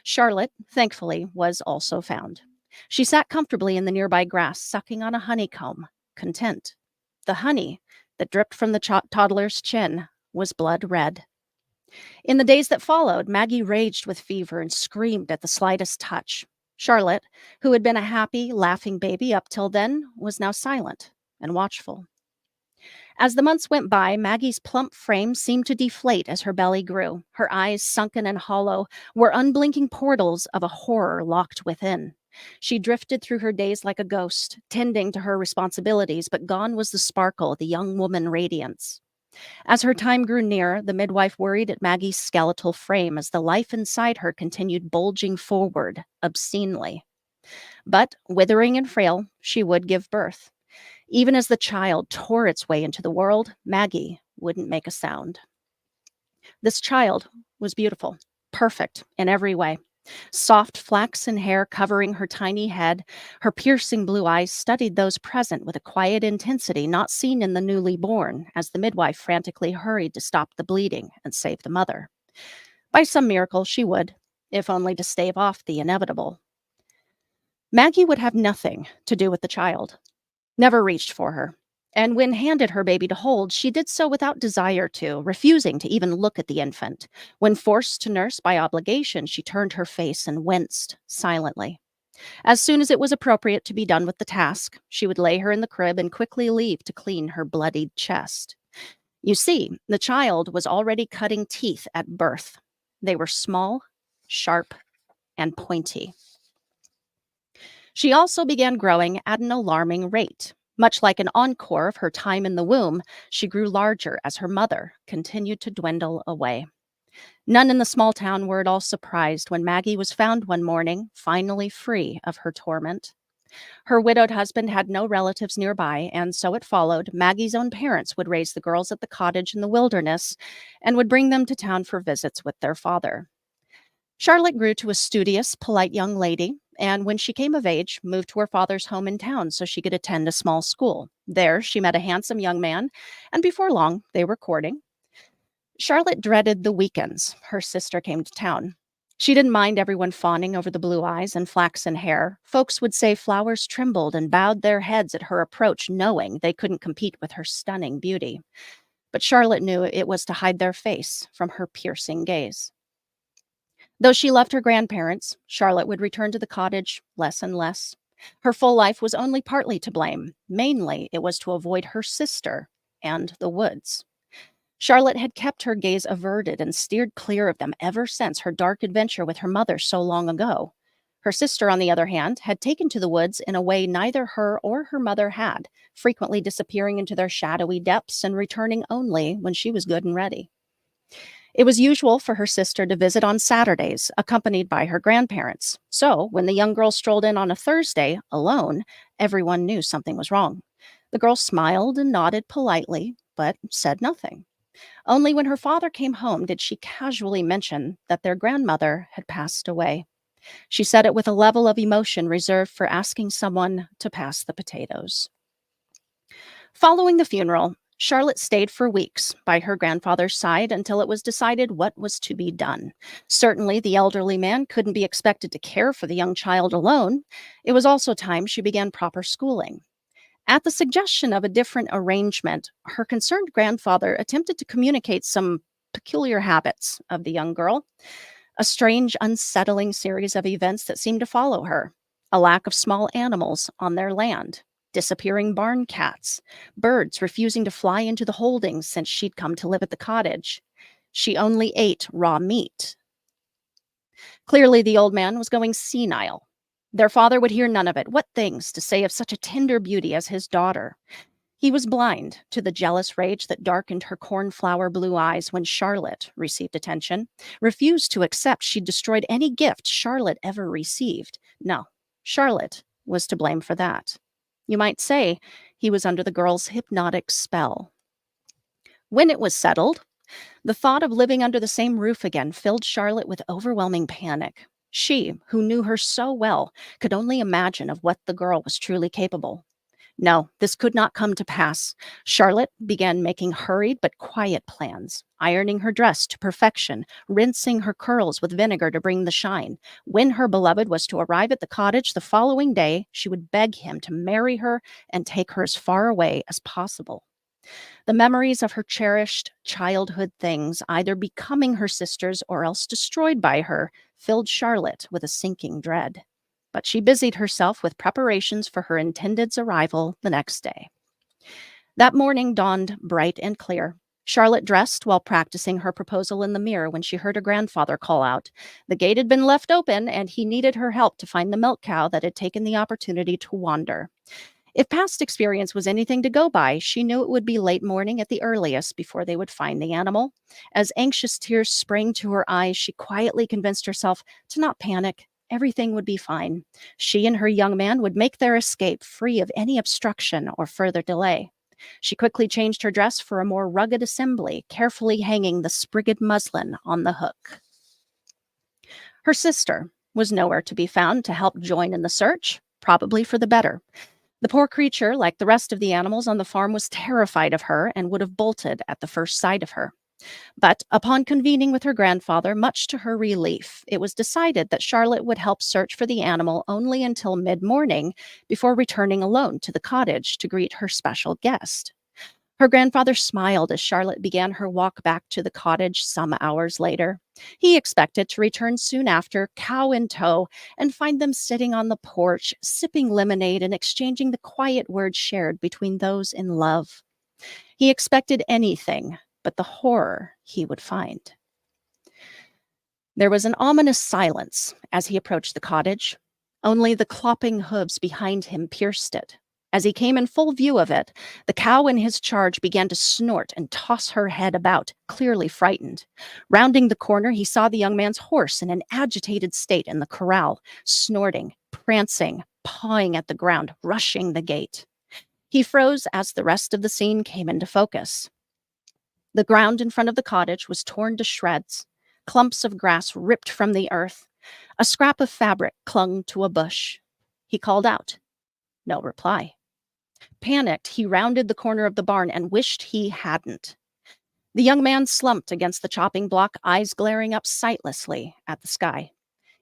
Charlotte, thankfully, was also found. She sat comfortably in the nearby grass, sucking on a honeycomb, content. The honey that dripped from the toddler's chin was blood red. In the days that followed, Maggie raged with fever and screamed at the slightest touch. Charlotte, who had been a happy, laughing baby up till then, was now silent and watchful. As the months went by, Maggie's plump frame seemed to deflate as her belly grew. Her eyes, sunken and hollow, were unblinking portals of a horror locked within. She drifted through her days like a ghost, tending to her responsibilities, but gone was the sparkle, the young woman radiance. As her time grew near, the midwife worried at Maggie's skeletal frame as the life inside her continued bulging forward obscenely. But, withering and frail, she would give birth. Even as the child tore its way into the world, Maggie wouldn't make a sound. This child was beautiful, perfect in every way. Soft flaxen hair covering her tiny head, her piercing blue eyes studied those present with a quiet intensity not seen in the newly born, as the midwife frantically hurried to stop the bleeding and save the mother. By some miracle, she would, if only to stave off the inevitable. Maggie would have nothing to do with the child, never reached for her. And when handed her baby to hold, she did so without desire to, refusing to even look at the infant. When forced to nurse by obligation, she turned her face and winced silently. As soon as it was appropriate to be done with the task, she would lay her in the crib and quickly leave to clean her bloodied chest. You see, the child was already cutting teeth at birth. They were small, sharp, and pointy. She also began growing at an alarming rate. Much like an encore of her time in the womb, she grew larger as her mother continued to dwindle away. None in the small town were at all surprised when Maggie was found one morning, finally free of her torment. Her widowed husband had no relatives nearby, and so it followed Maggie's own parents would raise the girls at the cottage in the wilderness and would bring them to town for visits with their father. Charlotte grew to a studious, polite young lady, and when she came of age, moved to her father's home in town so she could attend a small school. There, she met a handsome young man, and before long, they were courting. Charlotte dreaded the weekends her sister came to town. She didn't mind everyone fawning over the blue eyes and flaxen hair. Folks would say flowers trembled and bowed their heads at her approach, knowing they couldn't compete with her stunning beauty. But Charlotte knew it was to hide their face from her piercing gaze. Though she loved her grandparents, Charlotte would return to the cottage less and less. Her full life was only partly to blame. Mainly, it was to avoid her sister and the woods. Charlotte had kept her gaze averted and steered clear of them ever since her dark adventure with her mother so long ago. Her sister, on the other hand, had taken to the woods in a way neither her or her mother had, frequently disappearing into their shadowy depths and returning only when she was good and ready. It was usual for her sister to visit on Saturdays, accompanied by her grandparents. So, when the young girl strolled in on a Thursday, alone, everyone knew something was wrong. The girl smiled and nodded politely, but said nothing. Only when her father came home did she casually mention that their grandmother had passed away. She said it with a level of emotion reserved for asking someone to pass the potatoes. Following the funeral, Charlotte stayed for weeks by her grandfather's side until it was decided what was to be done. Certainly, the elderly man couldn't be expected to care for the young child alone. It was also time she began proper schooling. At the suggestion of a different arrangement, her concerned grandfather attempted to communicate some peculiar habits of the young girl, a strange, unsettling series of events that seemed to follow her, a lack of small animals on their land, disappearing barn cats, birds refusing to fly into the holdings since she'd come to live at the cottage. She only ate raw meat. Clearly, the old man was going senile. Their father would hear none of it. What things to say of such a tender beauty as his daughter? He was blind to the jealous rage that darkened her cornflower blue eyes when Charlotte received attention, refused to accept she'd destroyed any gift Charlotte ever received. No, Charlotte was to blame for that. You might say he was under the girl's hypnotic spell. When it was settled, the thought of living under the same roof again filled Charlotte with overwhelming panic. She, who knew her so well, could only imagine of what the girl was truly capable. No, this could not come to pass. Charlotte began making hurried but quiet plans, ironing her dress to perfection, rinsing her curls with vinegar to bring the shine. When her beloved was to arrive at the cottage the following day, she would beg him to marry her and take her as far away as possible. The memories of her cherished childhood things, either becoming her sister's or else destroyed by her, filled Charlotte with a sinking dread. But she busied herself with preparations for her intended's arrival the next day. That morning dawned bright and clear. Charlotte dressed while practicing her proposal in the mirror when she heard her grandfather call out. The gate had been left open, and he needed her help to find the milk cow that had taken the opportunity to wander. If past experience was anything to go by, she knew it would be late morning at the earliest before they would find the animal. As anxious tears sprang to her eyes, she quietly convinced herself to not panic. Everything would be fine. She and her young man would make their escape free of any obstruction or further delay. She quickly changed her dress for a more rugged assembly, carefully hanging the sprigged muslin on the hook. Her sister was nowhere to be found to help join in the search, probably for the better. The poor creature, like the rest of the animals on the farm, was terrified of her and would have bolted at the first sight of her. But upon convening with her grandfather, much to her relief, it was decided that Charlotte would help search for the animal only until mid-morning before returning alone to the cottage to greet her special guest. Her grandfather smiled as Charlotte began her walk back to the cottage some hours later. He expected to return soon after, cow in tow, and find them sitting on the porch, sipping lemonade and exchanging the quiet words shared between those in love. He expected anything but the horror he would find. There was an ominous silence as he approached the cottage. Only the clopping hooves behind him pierced it. As he came in full view of it, the cow in his charge began to snort and toss her head about, clearly frightened. Rounding the corner, he saw the young man's horse in an agitated state in the corral, snorting, prancing, pawing at the ground, rushing the gate. He froze as the rest of the scene came into focus. The ground in front of the cottage was torn to shreds. Clumps of grass ripped from the earth. A scrap of fabric clung to a bush. He called out. No reply. Panicked, he rounded the corner of the barn and wished he hadn't. The young man slumped against the chopping block, eyes glaring up sightlessly at the sky,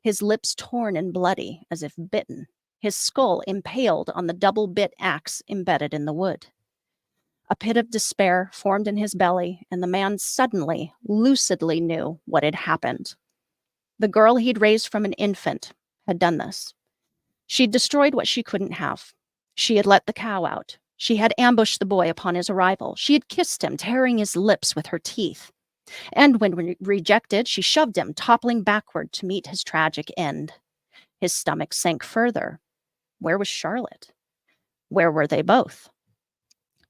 his lips torn and bloody as if bitten, his skull impaled on the double-bit axe embedded in the wood. A pit of despair formed in his belly, and the man suddenly, lucidly knew what had happened. The girl he'd raised from an infant had done this. She'd destroyed what she couldn't have. She had let the cow out. She had ambushed the boy upon his arrival. She had kissed him, tearing his lips with her teeth. And when rejected, she shoved him, toppling backward to meet his tragic end. His stomach sank further. Where was Charlotte? Where were they both?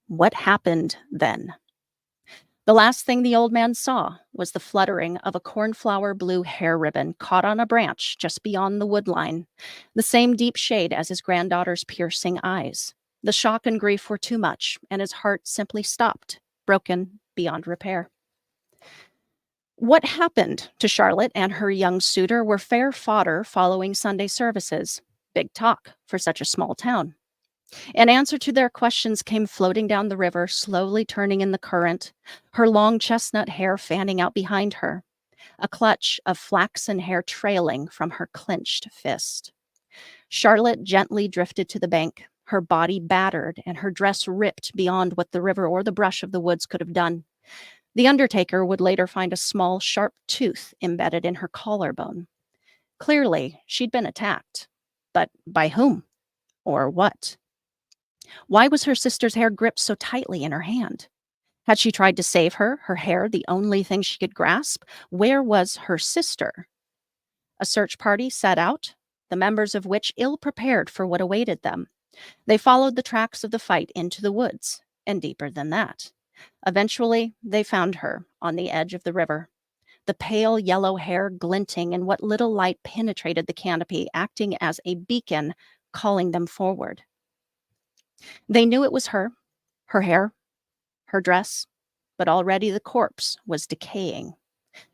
What happened then? The last thing the old man saw was the fluttering of a cornflower blue hair ribbon caught on a branch just beyond the wood line, the same deep shade as his granddaughter's piercing eyes. The shock and grief were too much, and his heart simply stopped, broken beyond repair. What happened to Charlotte and her young suitor were fair fodder following Sunday services. Big talk for such a small town. An answer to their questions came floating down the river, slowly turning in the current, her long chestnut hair fanning out behind her, a clutch of flaxen hair trailing from her clenched fist. Charlotte gently drifted to the bank, her body battered and her dress ripped beyond what the river or the brush of the woods could have done. The undertaker would later find a small, sharp tooth embedded in her collarbone. Clearly, she'd been attacked. But by whom? Or what? Why was her sister's hair gripped so tightly in her hand? Had she tried to save her hair the only thing she could grasp? Where was her sister? A search party set out, the members of which ill-prepared for what awaited them. They followed the tracks of the fight into the woods, and deeper than that. Eventually, they found her on the edge of the river, the pale yellow hair glinting in what little light penetrated the canopy, acting as a beacon calling them forward. They knew it was her hair, her dress, but already the corpse was decaying.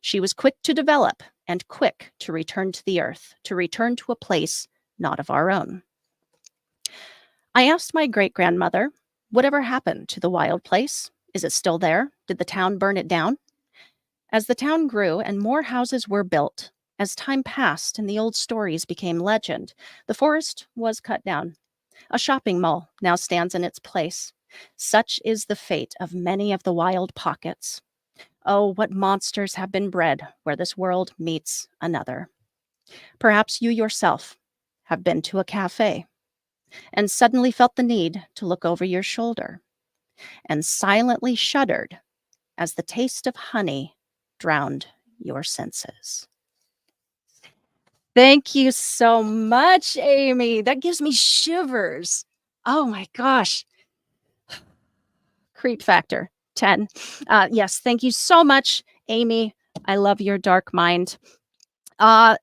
She was quick to develop and quick to return to the earth, to return to a place not of our own. I asked my great-grandmother, whatever happened to the wild place? Is it still there? Did the town burn it down? As the town grew and more houses were built, as time passed and the old stories became legend, the forest was cut down. A shopping mall now stands in its place. Such is the fate of many of the wild pockets. Oh, what monsters have been bred where this world meets another. Perhaps you yourself have been to a cafe and suddenly felt the need to look over your shoulder and silently shuddered as the taste of honey drowned your senses. Thank you so much, Amy. That gives me shivers. Oh my gosh. Creep factor 10. Yes, thank you so much, Amy. I love your dark mind.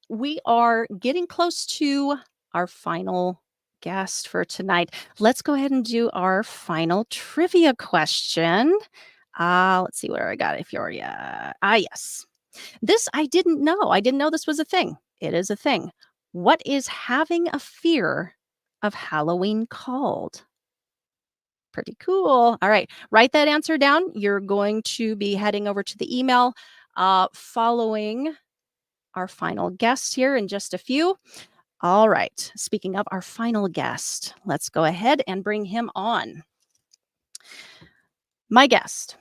We are getting close to our final guest for tonight. Let's go ahead and do our final trivia question. Let's see where I got it for you. Yes. This I didn't know. I didn't know this was a thing. It is a thing. What is having a fear of Halloween called? Pretty cool. All right. Write that answer down. You're going to be heading over to the email following our final guest here in just a few. All right. Speaking of our final guest, let's go ahead and bring him on. My guest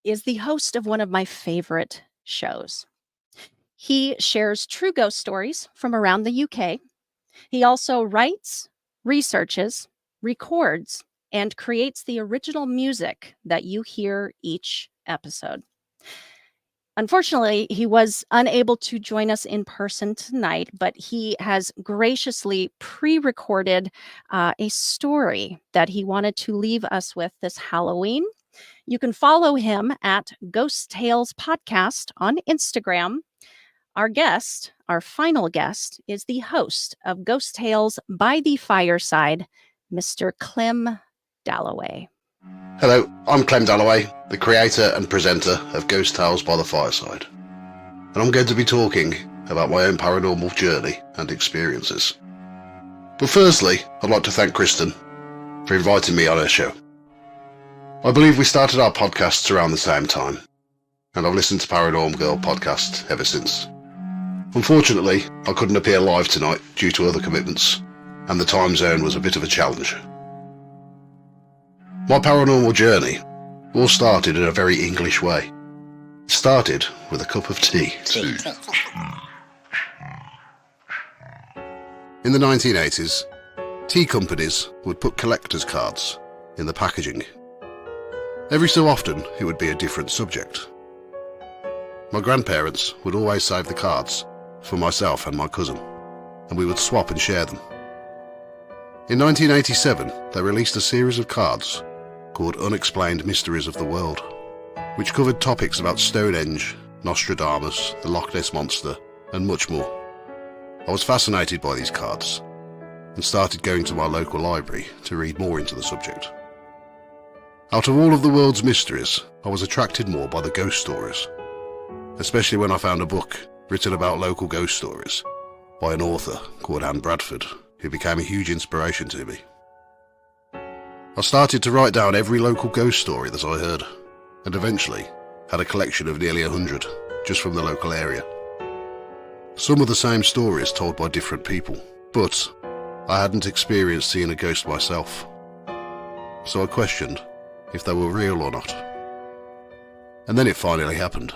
is the host of one of my favorite shows. He shares true ghost stories from around the UK. He also writes, researches, records, and creates the original music that you hear each episode. Unfortunately, he was unable to join us in person tonight, but he has graciously pre-recorded a story that he wanted to leave us with this Halloween. You can follow him at Ghost Tales Podcast on Instagram. Our guest, our final guest, is the host of Ghost Tales by the Fireside, Mr. Clem Dalloway. Hello, I'm Clem Dalloway, the creator and presenter of Ghost Tales by the Fireside. and I'm going to be talking about my own paranormal journey and experiences. But firstly, I'd like to thank Kristen for inviting me on her show. I believe we started our podcasts around the same time, and I've listened to Paranorm Girl podcast ever since. Unfortunately, I couldn't appear live tonight due to other commitments, and the time zone was a bit of a challenge. My paranormal journey all started in a very English way. It started with a cup of tea. In the 1980s, tea companies would put collector's cards in the packaging. Every so often, it would be a different subject. My grandparents would always save the cards for myself and my cousin, and we would swap and share them. In 1987, they released a series of cards called Unexplained Mysteries of the World, which covered topics about Stonehenge, Nostradamus, the Loch Ness Monster, and much more. I was fascinated by these cards and started going to my local library to read more into the subject. Out of all of the world's mysteries, I was attracted more by the ghost stories, especially when I found a book written about local ghost stories by an author called Anne Bradford, who became a huge inspiration to me. I started to write down every local ghost story that I heard, and eventually had a collection of nearly 100 just from the local area. Some of the same stories told by different people, but I hadn't experienced seeing a ghost myself, so I questioned if they were real or not. And then it finally happened.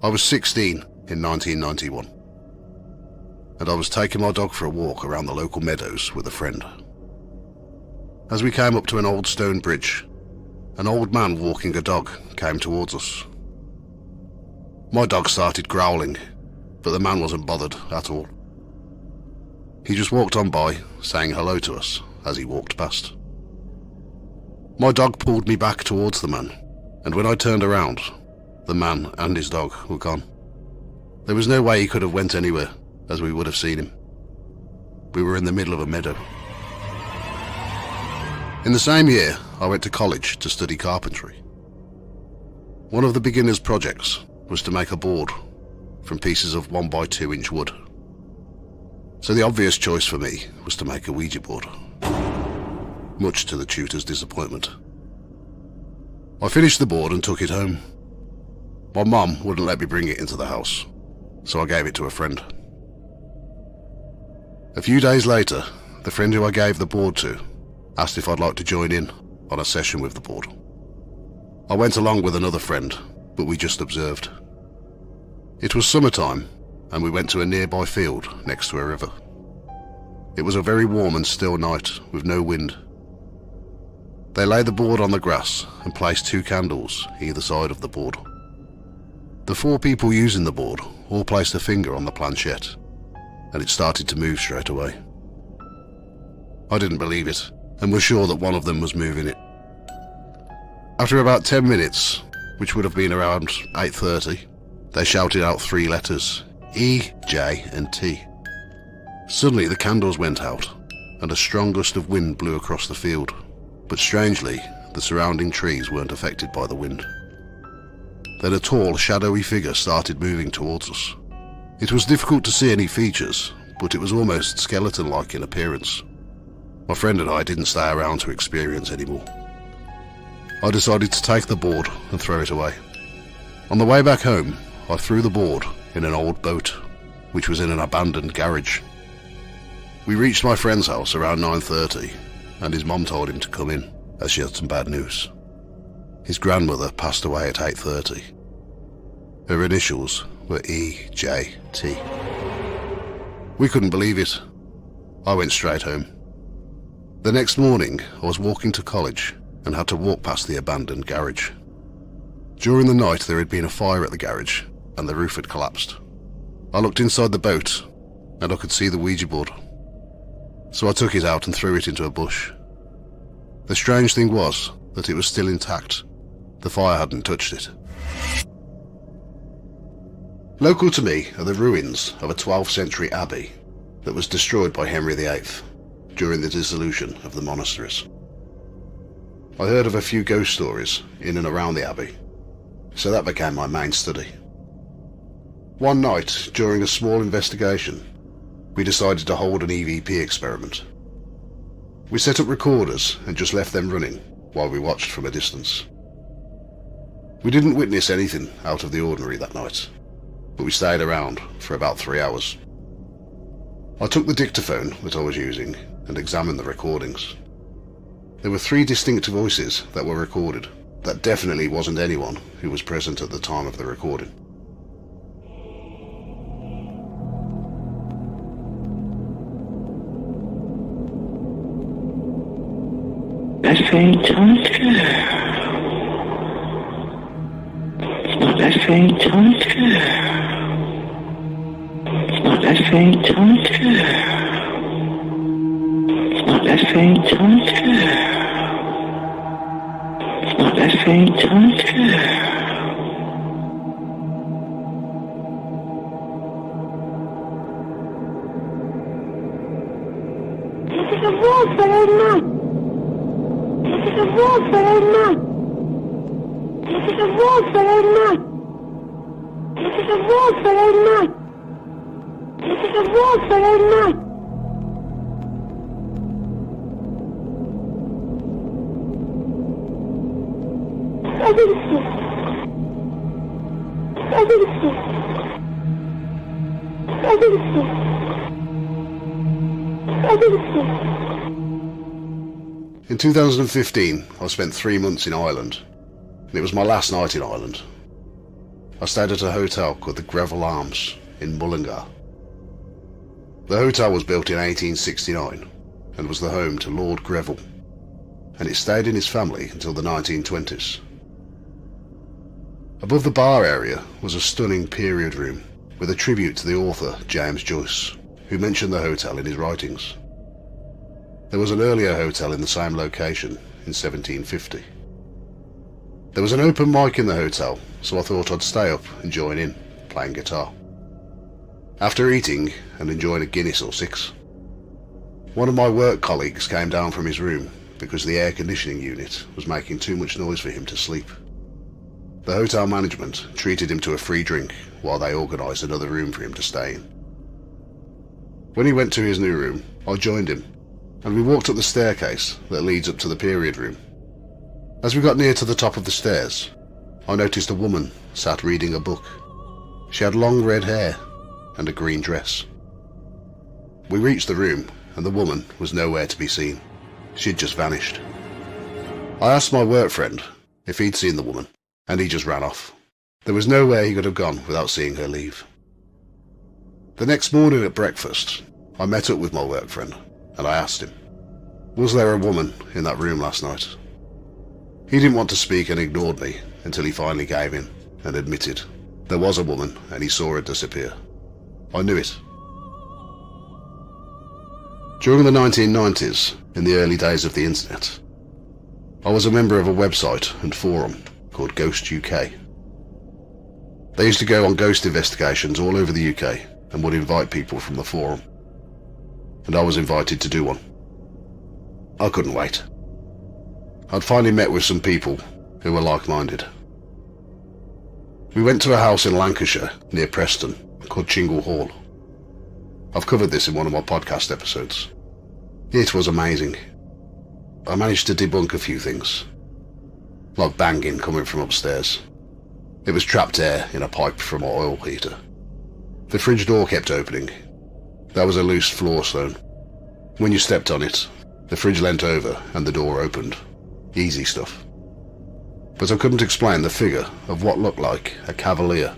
I was 16 in 1991, and I was taking my dog for a walk around the local meadows with a friend. As we came up to an old stone bridge, an old man walking a dog came towards us. My dog started growling, but the man wasn't bothered at all. He just walked on by, saying hello to us as he walked past. My dog pulled me back towards the man, and when I turned around, the man and his dog were gone. There was no way he could have went anywhere, as we would have seen him. We were in the middle of a meadow. In the same year, I went to college to study carpentry. One of the beginners' projects was to make a board from pieces of 1 by 2 inch wood. So the obvious choice for me was to make a Ouija board, much to the tutor's disappointment. I finished the board and took it home. My mum wouldn't let me bring it into the house, so I gave it to a friend. A few days later, the friend who I gave the board to asked if I'd like to join in on a session with the board. I went along with another friend, but we just observed. It was summertime, and we went to a nearby field next to a river. It was a very warm and still night with no wind. They laid the board on the grass and placed 2 candles either side of the board. The 4 people using the board all placed a finger on the planchette, and it started to move straight away. I didn't believe it, and was sure that one of them was moving it. After about 10 minutes, which would have been around 8:30, they shouted out 3 letters, E, J, and T. Suddenly the candles went out, and a strong gust of wind blew across the field, but strangely, the surrounding trees weren't affected by the wind. Then a tall, shadowy figure started moving towards us. It was difficult to see any features, but it was almost skeleton-like in appearance. My friend and I didn't stay around to experience anymore. I decided to take the board and throw it away. On the way back home, I threw the board in an old boat, which was in an abandoned garage. We reached my friend's house around 9:30, and his mum told him to come in, as she had some bad news. His grandmother passed away at 8:30. Her initials were EJT. We couldn't believe it. I went straight home. The next morning, I was walking to college and had to walk past the abandoned garage. During the night, there had been a fire at the garage, and the roof had collapsed. I looked inside the boat, and I could see the Ouija board. So I took it out and threw it into a bush. The strange thing was that it was still intact. The fire hadn't touched it. Local to me are the ruins of a 12th century abbey that was destroyed by Henry VIII during the dissolution of the monasteries. I heard of a few ghost stories in and around the abbey, so that became my main study. One night, during a small investigation, we decided to hold an EVP experiment. We set up recorders and just left them running while we watched from a distance. We didn't witness anything out of the ordinary that night, but we stayed around for about 3 hours. I took the dictaphone that I was using and examined the recordings. There were 3 distinct voices that were recorded. That definitely wasn't anyone who was present at the time of the recording. That fantastic. It's not that fantastic. It's not that fantastic. It's not that fantastic. It's not that fantastic. Look at the wolf, but I'm not. Look at the wolf, but I'm not. Look at the wolf, but I'm not. Look at the wolf, but I'm not. Look at the wolf, but I'm not. I think it's good. I think it's good. I think it's good. I think it's good. In 2015, I spent 3 months in Ireland, and it was my last night in Ireland. I stayed at a hotel called the Greville Arms in Mullingar. The hotel was built in 1869 and was the home to Lord Greville, and it stayed in his family until the 1920s. Above the bar area was a stunning period room with a tribute to the author James Joyce, who mentioned the hotel in his writings. There was an earlier hotel in the same location in 1750. There was an open mic in the hotel, so I thought I'd stay up and join in, playing guitar. After eating and enjoying a Guinness or 6, one of my work colleagues came down from his room because the air conditioning unit was making too much noise for him to sleep. The hotel management treated him to a free drink while they organised another room for him to stay in. When he went to his new room, I joined him, and we walked up the staircase that leads up to the period room. As we got near to the top of the stairs, I noticed a woman sat reading a book. She had long red hair and a green dress. We reached the room, and the woman was nowhere to be seen. She'd just vanished. I asked my work friend if he'd seen the woman, and he just ran off. There was nowhere he could have gone without seeing her leave. The next morning at breakfast, I met up with my work friend, and I asked him, was there a woman in that room last night? He didn't want to speak and ignored me until he finally gave in and admitted there was a woman and he saw her disappear. I knew it. During the 1990s, in the early days of the internet, I was a member of a website and forum called Ghost UK. They used to go on ghost investigations all over the UK and would invite people from the forum. And I was invited to do one. I couldn't wait. I'd finally met with some people who were like-minded. We went to a house in Lancashire near Preston called Chingle Hall. I've covered this in one of my podcast episodes. It was amazing. I managed to debunk a few things, like banging coming from upstairs. It was trapped air in a pipe from my oil heater. The fridge door kept opening. There was a loose floor stone. When you stepped on it, the fridge leant over and the door opened. Easy stuff. But I couldn't explain the figure of what looked like a cavalier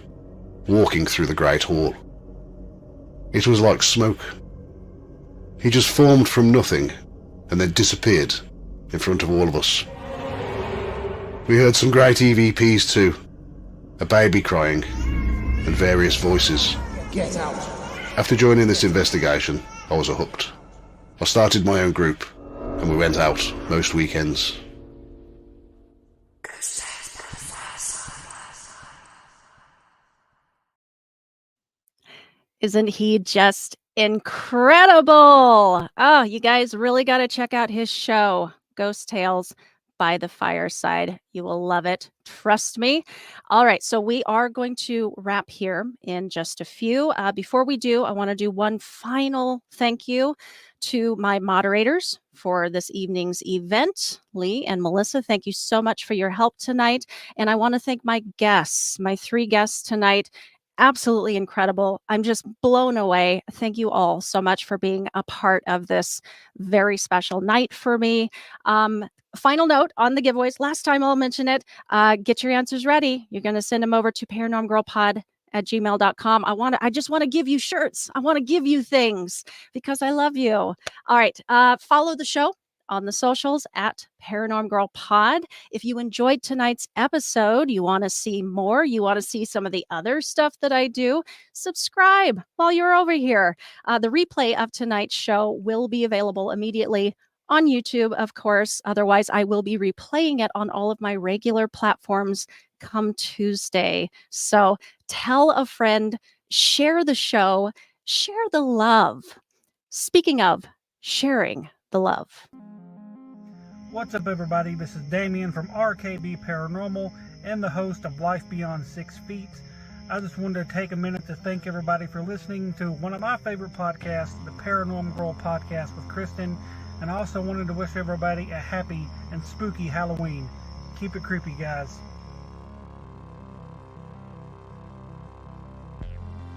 walking through the great hall. It was like smoke. He just formed from nothing and then disappeared in front of all of us. We heard some great EVPs too, a baby crying and various voices. Get out. After joining this investigation, I was hooked. I started my own group, and we went out most weekends. Isn't he just incredible? Oh, you guys really got to check out his show, Ghost Tales. by the fireside. You will love it. Trust me. All right. So we are going to wrap here in just a few. Before we do, I want to do one final thank you to my moderators for this evening's event. Lee and Melissa, thank you so much for your help tonight. And I want to thank my guests, my 3 guests tonight. Absolutely incredible. I'm just blown away. Thank you all so much for being a part of this very special night for me. Final note on the giveaways. Last time I'll mention it. Get your answers ready. You're going to send them over to paranormgirlpod@gmail.com. I just want to give you shirts. I want to give you things because I love you. All right. Follow the show on the socials at Paranorm Girl Pod. If you enjoyed tonight's episode, you want to see more, you want to see some of the other stuff that I do, subscribe while you're over here. The replay of tonight's show will be available immediately on YouTube, of course. Otherwise, I will be replaying it on all of my regular platforms come Tuesday. So tell a friend, share the show, share the love. Speaking of sharing the love. What's up, everybody? This is Damien from RKB Paranormal and the host of Life Beyond 6 Feet. I just wanted to take a minute to thank everybody for listening to one of my favorite podcasts, the Paranorm Girl Podcast with Kristen. And I also wanted to wish everybody a happy and spooky Halloween. Keep it creepy, guys.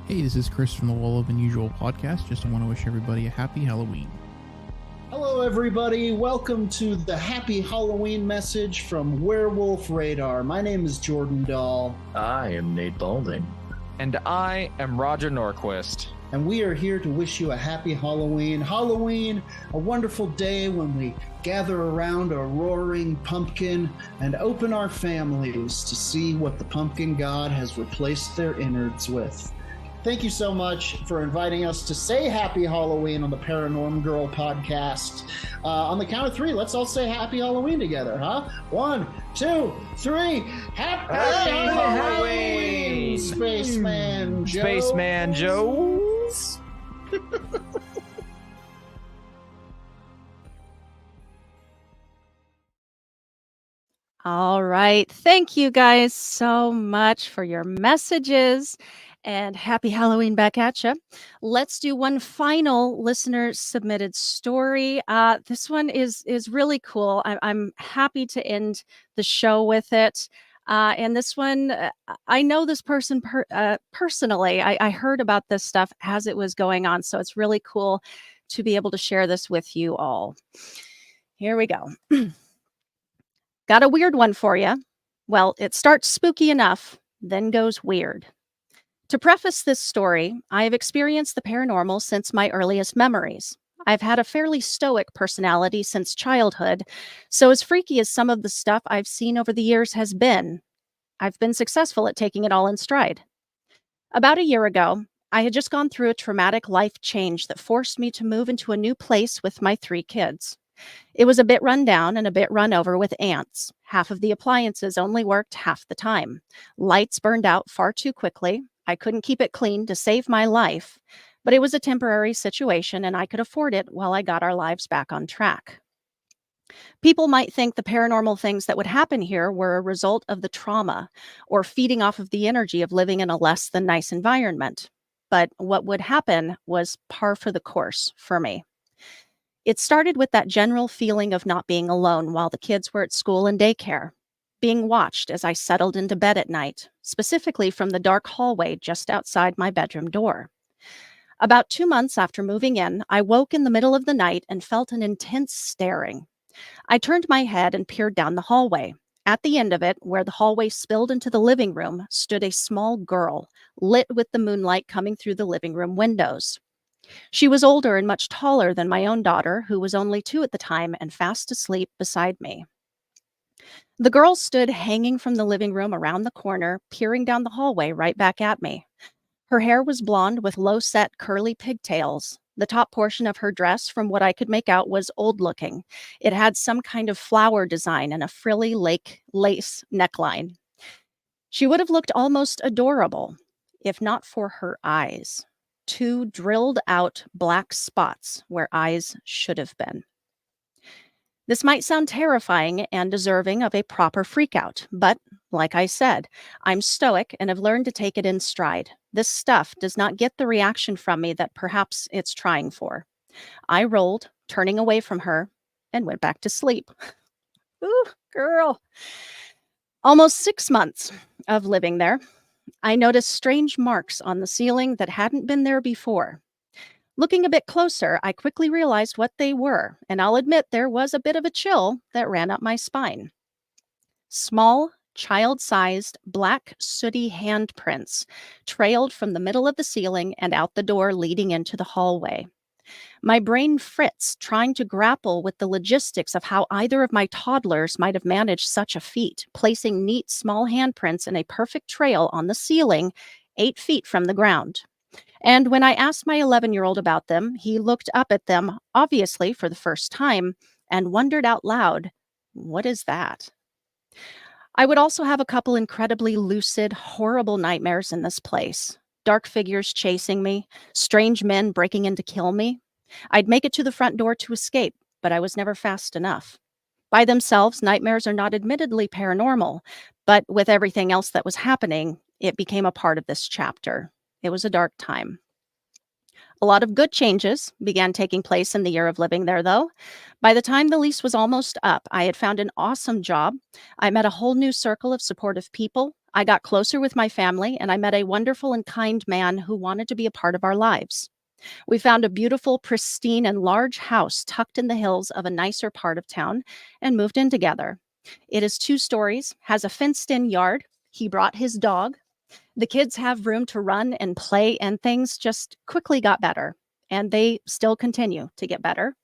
Hey, this is Chris from the Wall of Unusual podcast. Just want to wish everybody a happy Halloween. Hello, everybody. Welcome to the Happy Halloween message from Werewolf Radar. My name is Jordan Dahl. I am Nate Balding. And I am Roger Norquist. And we are here to wish you a happy Halloween. Halloween, a wonderful day when we gather around a roaring pumpkin and open our families to see what the pumpkin god has replaced their innards with. Thank you so much for inviting us to say Happy Halloween on the Paranorm Girl podcast. On the count of 3, let's all say Happy Halloween together, huh? 1, 2, 3. Happy Halloween, Spaceman Joe. Spaceman Joes. All right. Thank you guys so much for your messages. And happy Halloween back at you. Let's do one final listener submitted story. This one is really cool. I'm happy to end the show with it. And this one, I know this person personally. I heard about this stuff as it was going on. So it's really cool to be able to share this with you all. Here we go. Got a weird one for you. Well, it starts spooky enough, then goes weird. To preface this story, I have experienced the paranormal since my earliest memories. I've had a fairly stoic personality since childhood, so as freaky as some of the stuff I've seen over the years has been, I've been successful at taking it all in stride. About a year ago, I had just gone through a traumatic life change that forced me to move into a new place with my 3 kids. It was a bit run down and a bit run over with ants. Half of the appliances only worked half the time. Lights burned out far too quickly. I couldn't keep it clean to save my life, but it was a temporary situation and I could afford it while I got our lives back on track. People might think the paranormal things that would happen here were a result of the trauma or feeding off of the energy of living in a less than nice environment. But what would happen was par for the course for me. It started with that general feeling of not being alone while the kids were at school and daycare. Being watched as I settled into bed at night, specifically from the dark hallway just outside my bedroom door. About 2 months after moving in, I woke in the middle of the night and felt an intense staring. I turned my head and peered down the hallway. At the end of it, where the hallway spilled into the living room, stood a small girl, lit with the moonlight coming through the living room windows. She was older and much taller than my own daughter, who was only 2 at the time and fast asleep beside me. The girl stood hanging from the living room around the corner, peering down the hallway right back at me. Her hair was blonde with low-set curly pigtails. The top portion of her dress, from what I could make out, was old-looking. It had some kind of flower design and a frilly lace neckline. She would have looked almost adorable, if not for her eyes. 2 drilled-out black spots where eyes should have been. This might sound terrifying and deserving of a proper freakout, but like I said, I'm stoic and have learned to take it in stride. This stuff does not get the reaction from me that perhaps it's trying for. I rolled, turning away from her, and went back to sleep. Ooh, girl. Almost 6 months of living there, I noticed strange marks on the ceiling that hadn't been there before. Looking a bit closer, I quickly realized what they were, and I'll admit there was a bit of a chill that ran up my spine. Small, child-sized, black, sooty handprints trailed from the middle of the ceiling and out the door leading into the hallway. My brain fritzed, trying to grapple with the logistics of how either of my toddlers might have managed such a feat, placing neat small handprints in a perfect trail on the ceiling 8 feet from the ground. And when I asked my 11-year-old about them, he looked up at them, obviously for the first time, and wondered out loud, "What is that?" I would also have a couple incredibly lucid, horrible nightmares in this place. Dark figures chasing me, strange men breaking in to kill me. I'd make it to the front door to escape, but I was never fast enough. By themselves, nightmares are not admittedly paranormal, but with everything else that was happening, it became a part of this chapter. It was a dark time. A lot of good changes began taking place in the year of living there, though. By the time the lease was almost up, I had found an awesome job. I met a whole new circle of supportive people. I got closer with my family, and I met a wonderful and kind man who wanted to be a part of our lives. We found a beautiful, pristine, and large house tucked in the hills of a nicer part of town and moved in together. It is 2 stories, has a fenced-in yard. He brought his dog. The kids have room to run and play, and things just quickly got better, and they still continue to get better.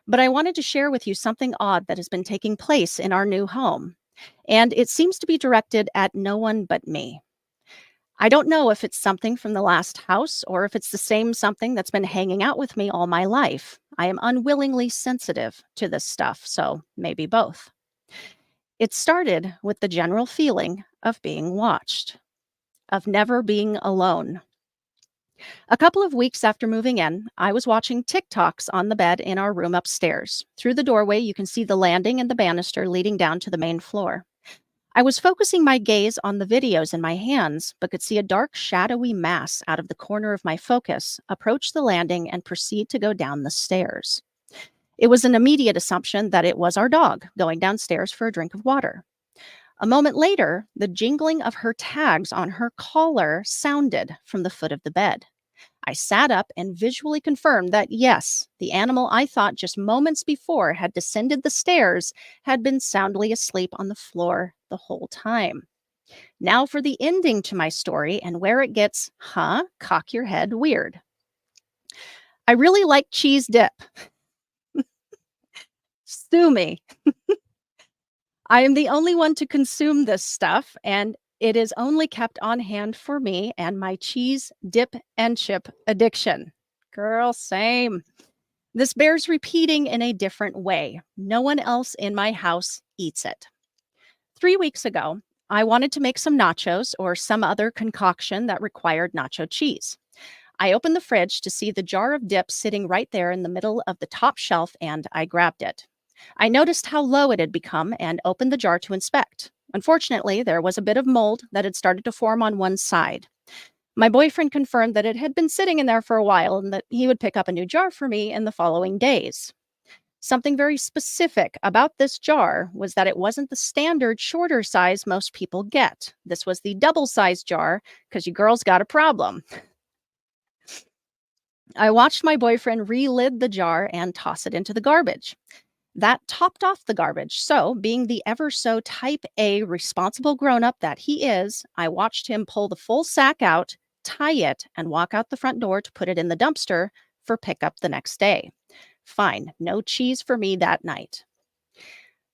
But I wanted to share with you something odd that has been taking place in our new home, and it seems to be directed at no one but me. I don't know if it's something from the last house or if it's the same something that's been hanging out with me all my life. I am unwillingly sensitive to this stuff, so maybe both. It started with the general feeling of being watched, of never being alone. A couple of weeks after moving in, I was watching TikToks on the bed in our room upstairs. Through the doorway, you can see the landing and the banister leading down to the main floor. I was focusing my gaze on the videos in my hands, but could see a dark, shadowy mass out of the corner of my focus approach the landing and proceed to go down the stairs. It was an immediate assumption that it was our dog going downstairs for a drink of water. A moment later, the jingling of her tags on her collar sounded from the foot of the bed. I sat up and visually confirmed that, yes, the animal I thought just moments before had descended the stairs had been soundly asleep on the floor the whole time. Now for the ending to my story and where it gets, cock your head weird. I really like cheese dip. Sue me. I am the only one to consume this stuff, and it is only kept on hand for me and my cheese, dip, and chip addiction. Girl, same. This bears repeating in a different way. No one else in my house eats it. 3 weeks ago, I wanted to make some nachos or some other concoction that required nacho cheese. I opened the fridge to see the jar of dip sitting right there in the middle of the top shelf, and I grabbed it. I noticed how low it had become and opened the jar to inspect. Unfortunately, there was a bit of mold that had started to form on one side. My boyfriend confirmed that it had been sitting in there for a while and that he would pick up a new jar for me in the following days. Something very specific about this jar was that it wasn't the standard shorter size most people get. This was the double-sized jar because you girls got a problem. I watched my boyfriend re-lid the jar and toss it into the garbage. That topped off the garbage. So, being the ever so type A responsible grown-up that he is, I watched him pull the full sack out, tie it, and walk out the front door to put it in the dumpster for pickup the next day. Fine, no cheese for me that night.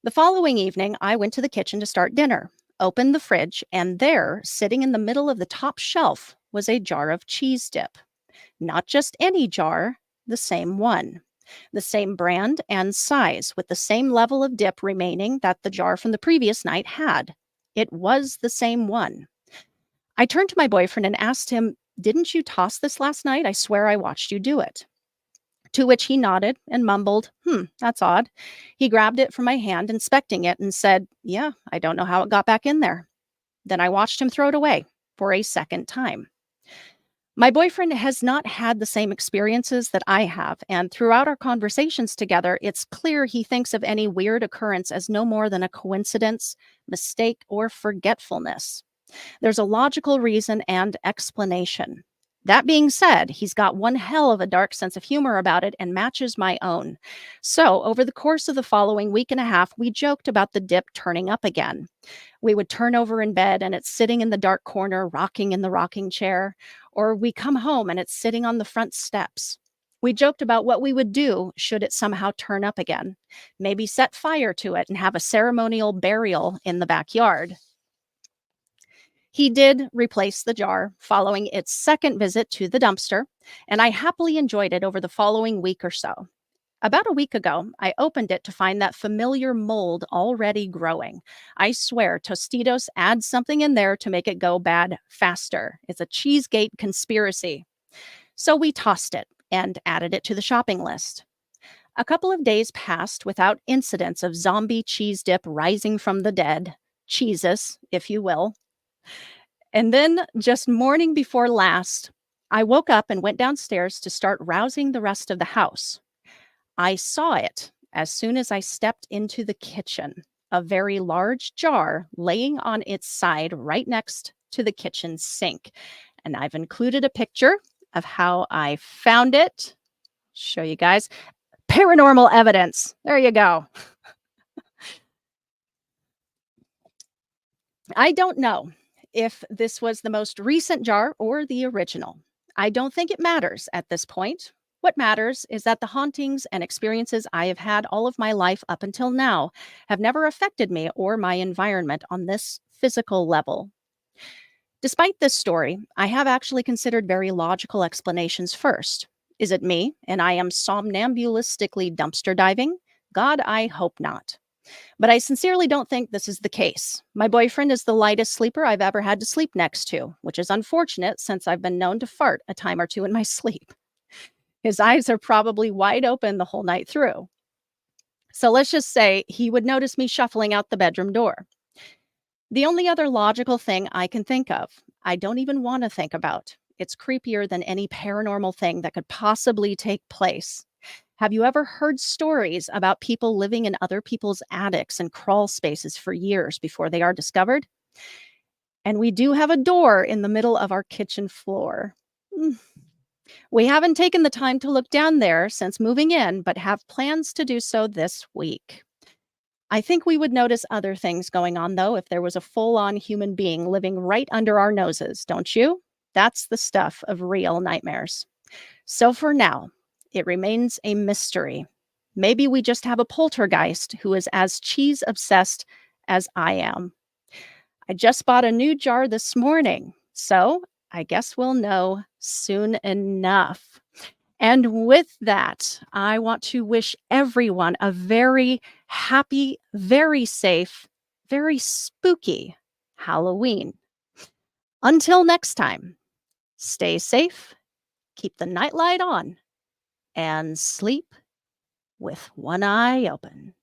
The following evening, I went to the kitchen to start dinner, opened the fridge, and there, sitting in the middle of the top shelf, was a jar of cheese dip. Not just any jar, the same one. The same brand and size, with the same level of dip remaining that the jar from the previous night had. It was the same one. I turned to my boyfriend and asked him, "Didn't you toss this last night? I swear I watched you do it." To which he nodded and mumbled, that's odd. He grabbed it from my hand, inspecting it, and said, yeah, I don't know how it got back in there. Then I watched him throw it away for a second time. My boyfriend has not had the same experiences that I have, and throughout our conversations together, it's clear he thinks of any weird occurrence as no more than a coincidence, mistake, or forgetfulness. There's a logical reason and explanation. That being said, he's got one hell of a dark sense of humor about it and matches my own. So, over the course of the following week and a half, we joked about the dip turning up again. We would turn over in bed and it's sitting in the dark corner, rocking in the rocking chair, or we come home and it's sitting on the front steps. We joked about what we would do should it somehow turn up again. Maybe set fire to it and have a ceremonial burial in the backyard. He did replace the jar following its second visit to the dumpster, and I happily enjoyed it over the following week or so. About a week ago, I opened it to find that familiar mold already growing. I swear, Tostitos adds something in there to make it go bad faster. It's a Cheesegate conspiracy. So we tossed it and added it to the shopping list. A couple of days passed without incidents of zombie cheese dip rising from the dead, cheeses, if you will. And then, just morning before last, I woke up and went downstairs to start rousing the rest of the house. I saw it as soon as I stepped into the kitchen, a very large jar laying on its side right next to the kitchen sink. And I've included a picture of how I found it. Show you guys. Paranormal evidence. There you go. I don't know if this was the most recent jar or the original. I don't think it matters at this point. What matters is that the hauntings and experiences I have had all of my life up until now have never affected me or my environment on this physical level. Despite this story, I have actually considered very logical explanations first. Is it me and I am somnambulistically dumpster diving? God, I hope not. But I sincerely don't think this is the case. My boyfriend is the lightest sleeper I've ever had to sleep next to, which is unfortunate since I've been known to fart a time or two in my sleep. His eyes are probably wide open the whole night through. So let's just say he would notice me shuffling out the bedroom door. The only other logical thing I can think of, I don't even want to think about. It's creepier than any paranormal thing that could possibly take place. Have you ever heard stories about people living in other people's attics and crawl spaces for years before they are discovered? And we do have a door in the middle of our kitchen floor. We haven't taken the time to look down there since moving in, but have plans to do so this week. I think we would notice other things going on, though, if there was a full-on human being living right under our noses, don't you? That's the stuff of real nightmares. So for now, it remains a mystery. Maybe we just have a poltergeist who is as cheese obsessed as I am. I just bought a new jar this morning, so I guess we'll know soon enough. And with that, I want to wish everyone a very happy, very safe, very spooky Halloween. Until next time, stay safe, keep the nightlight on, and sleep with one eye open.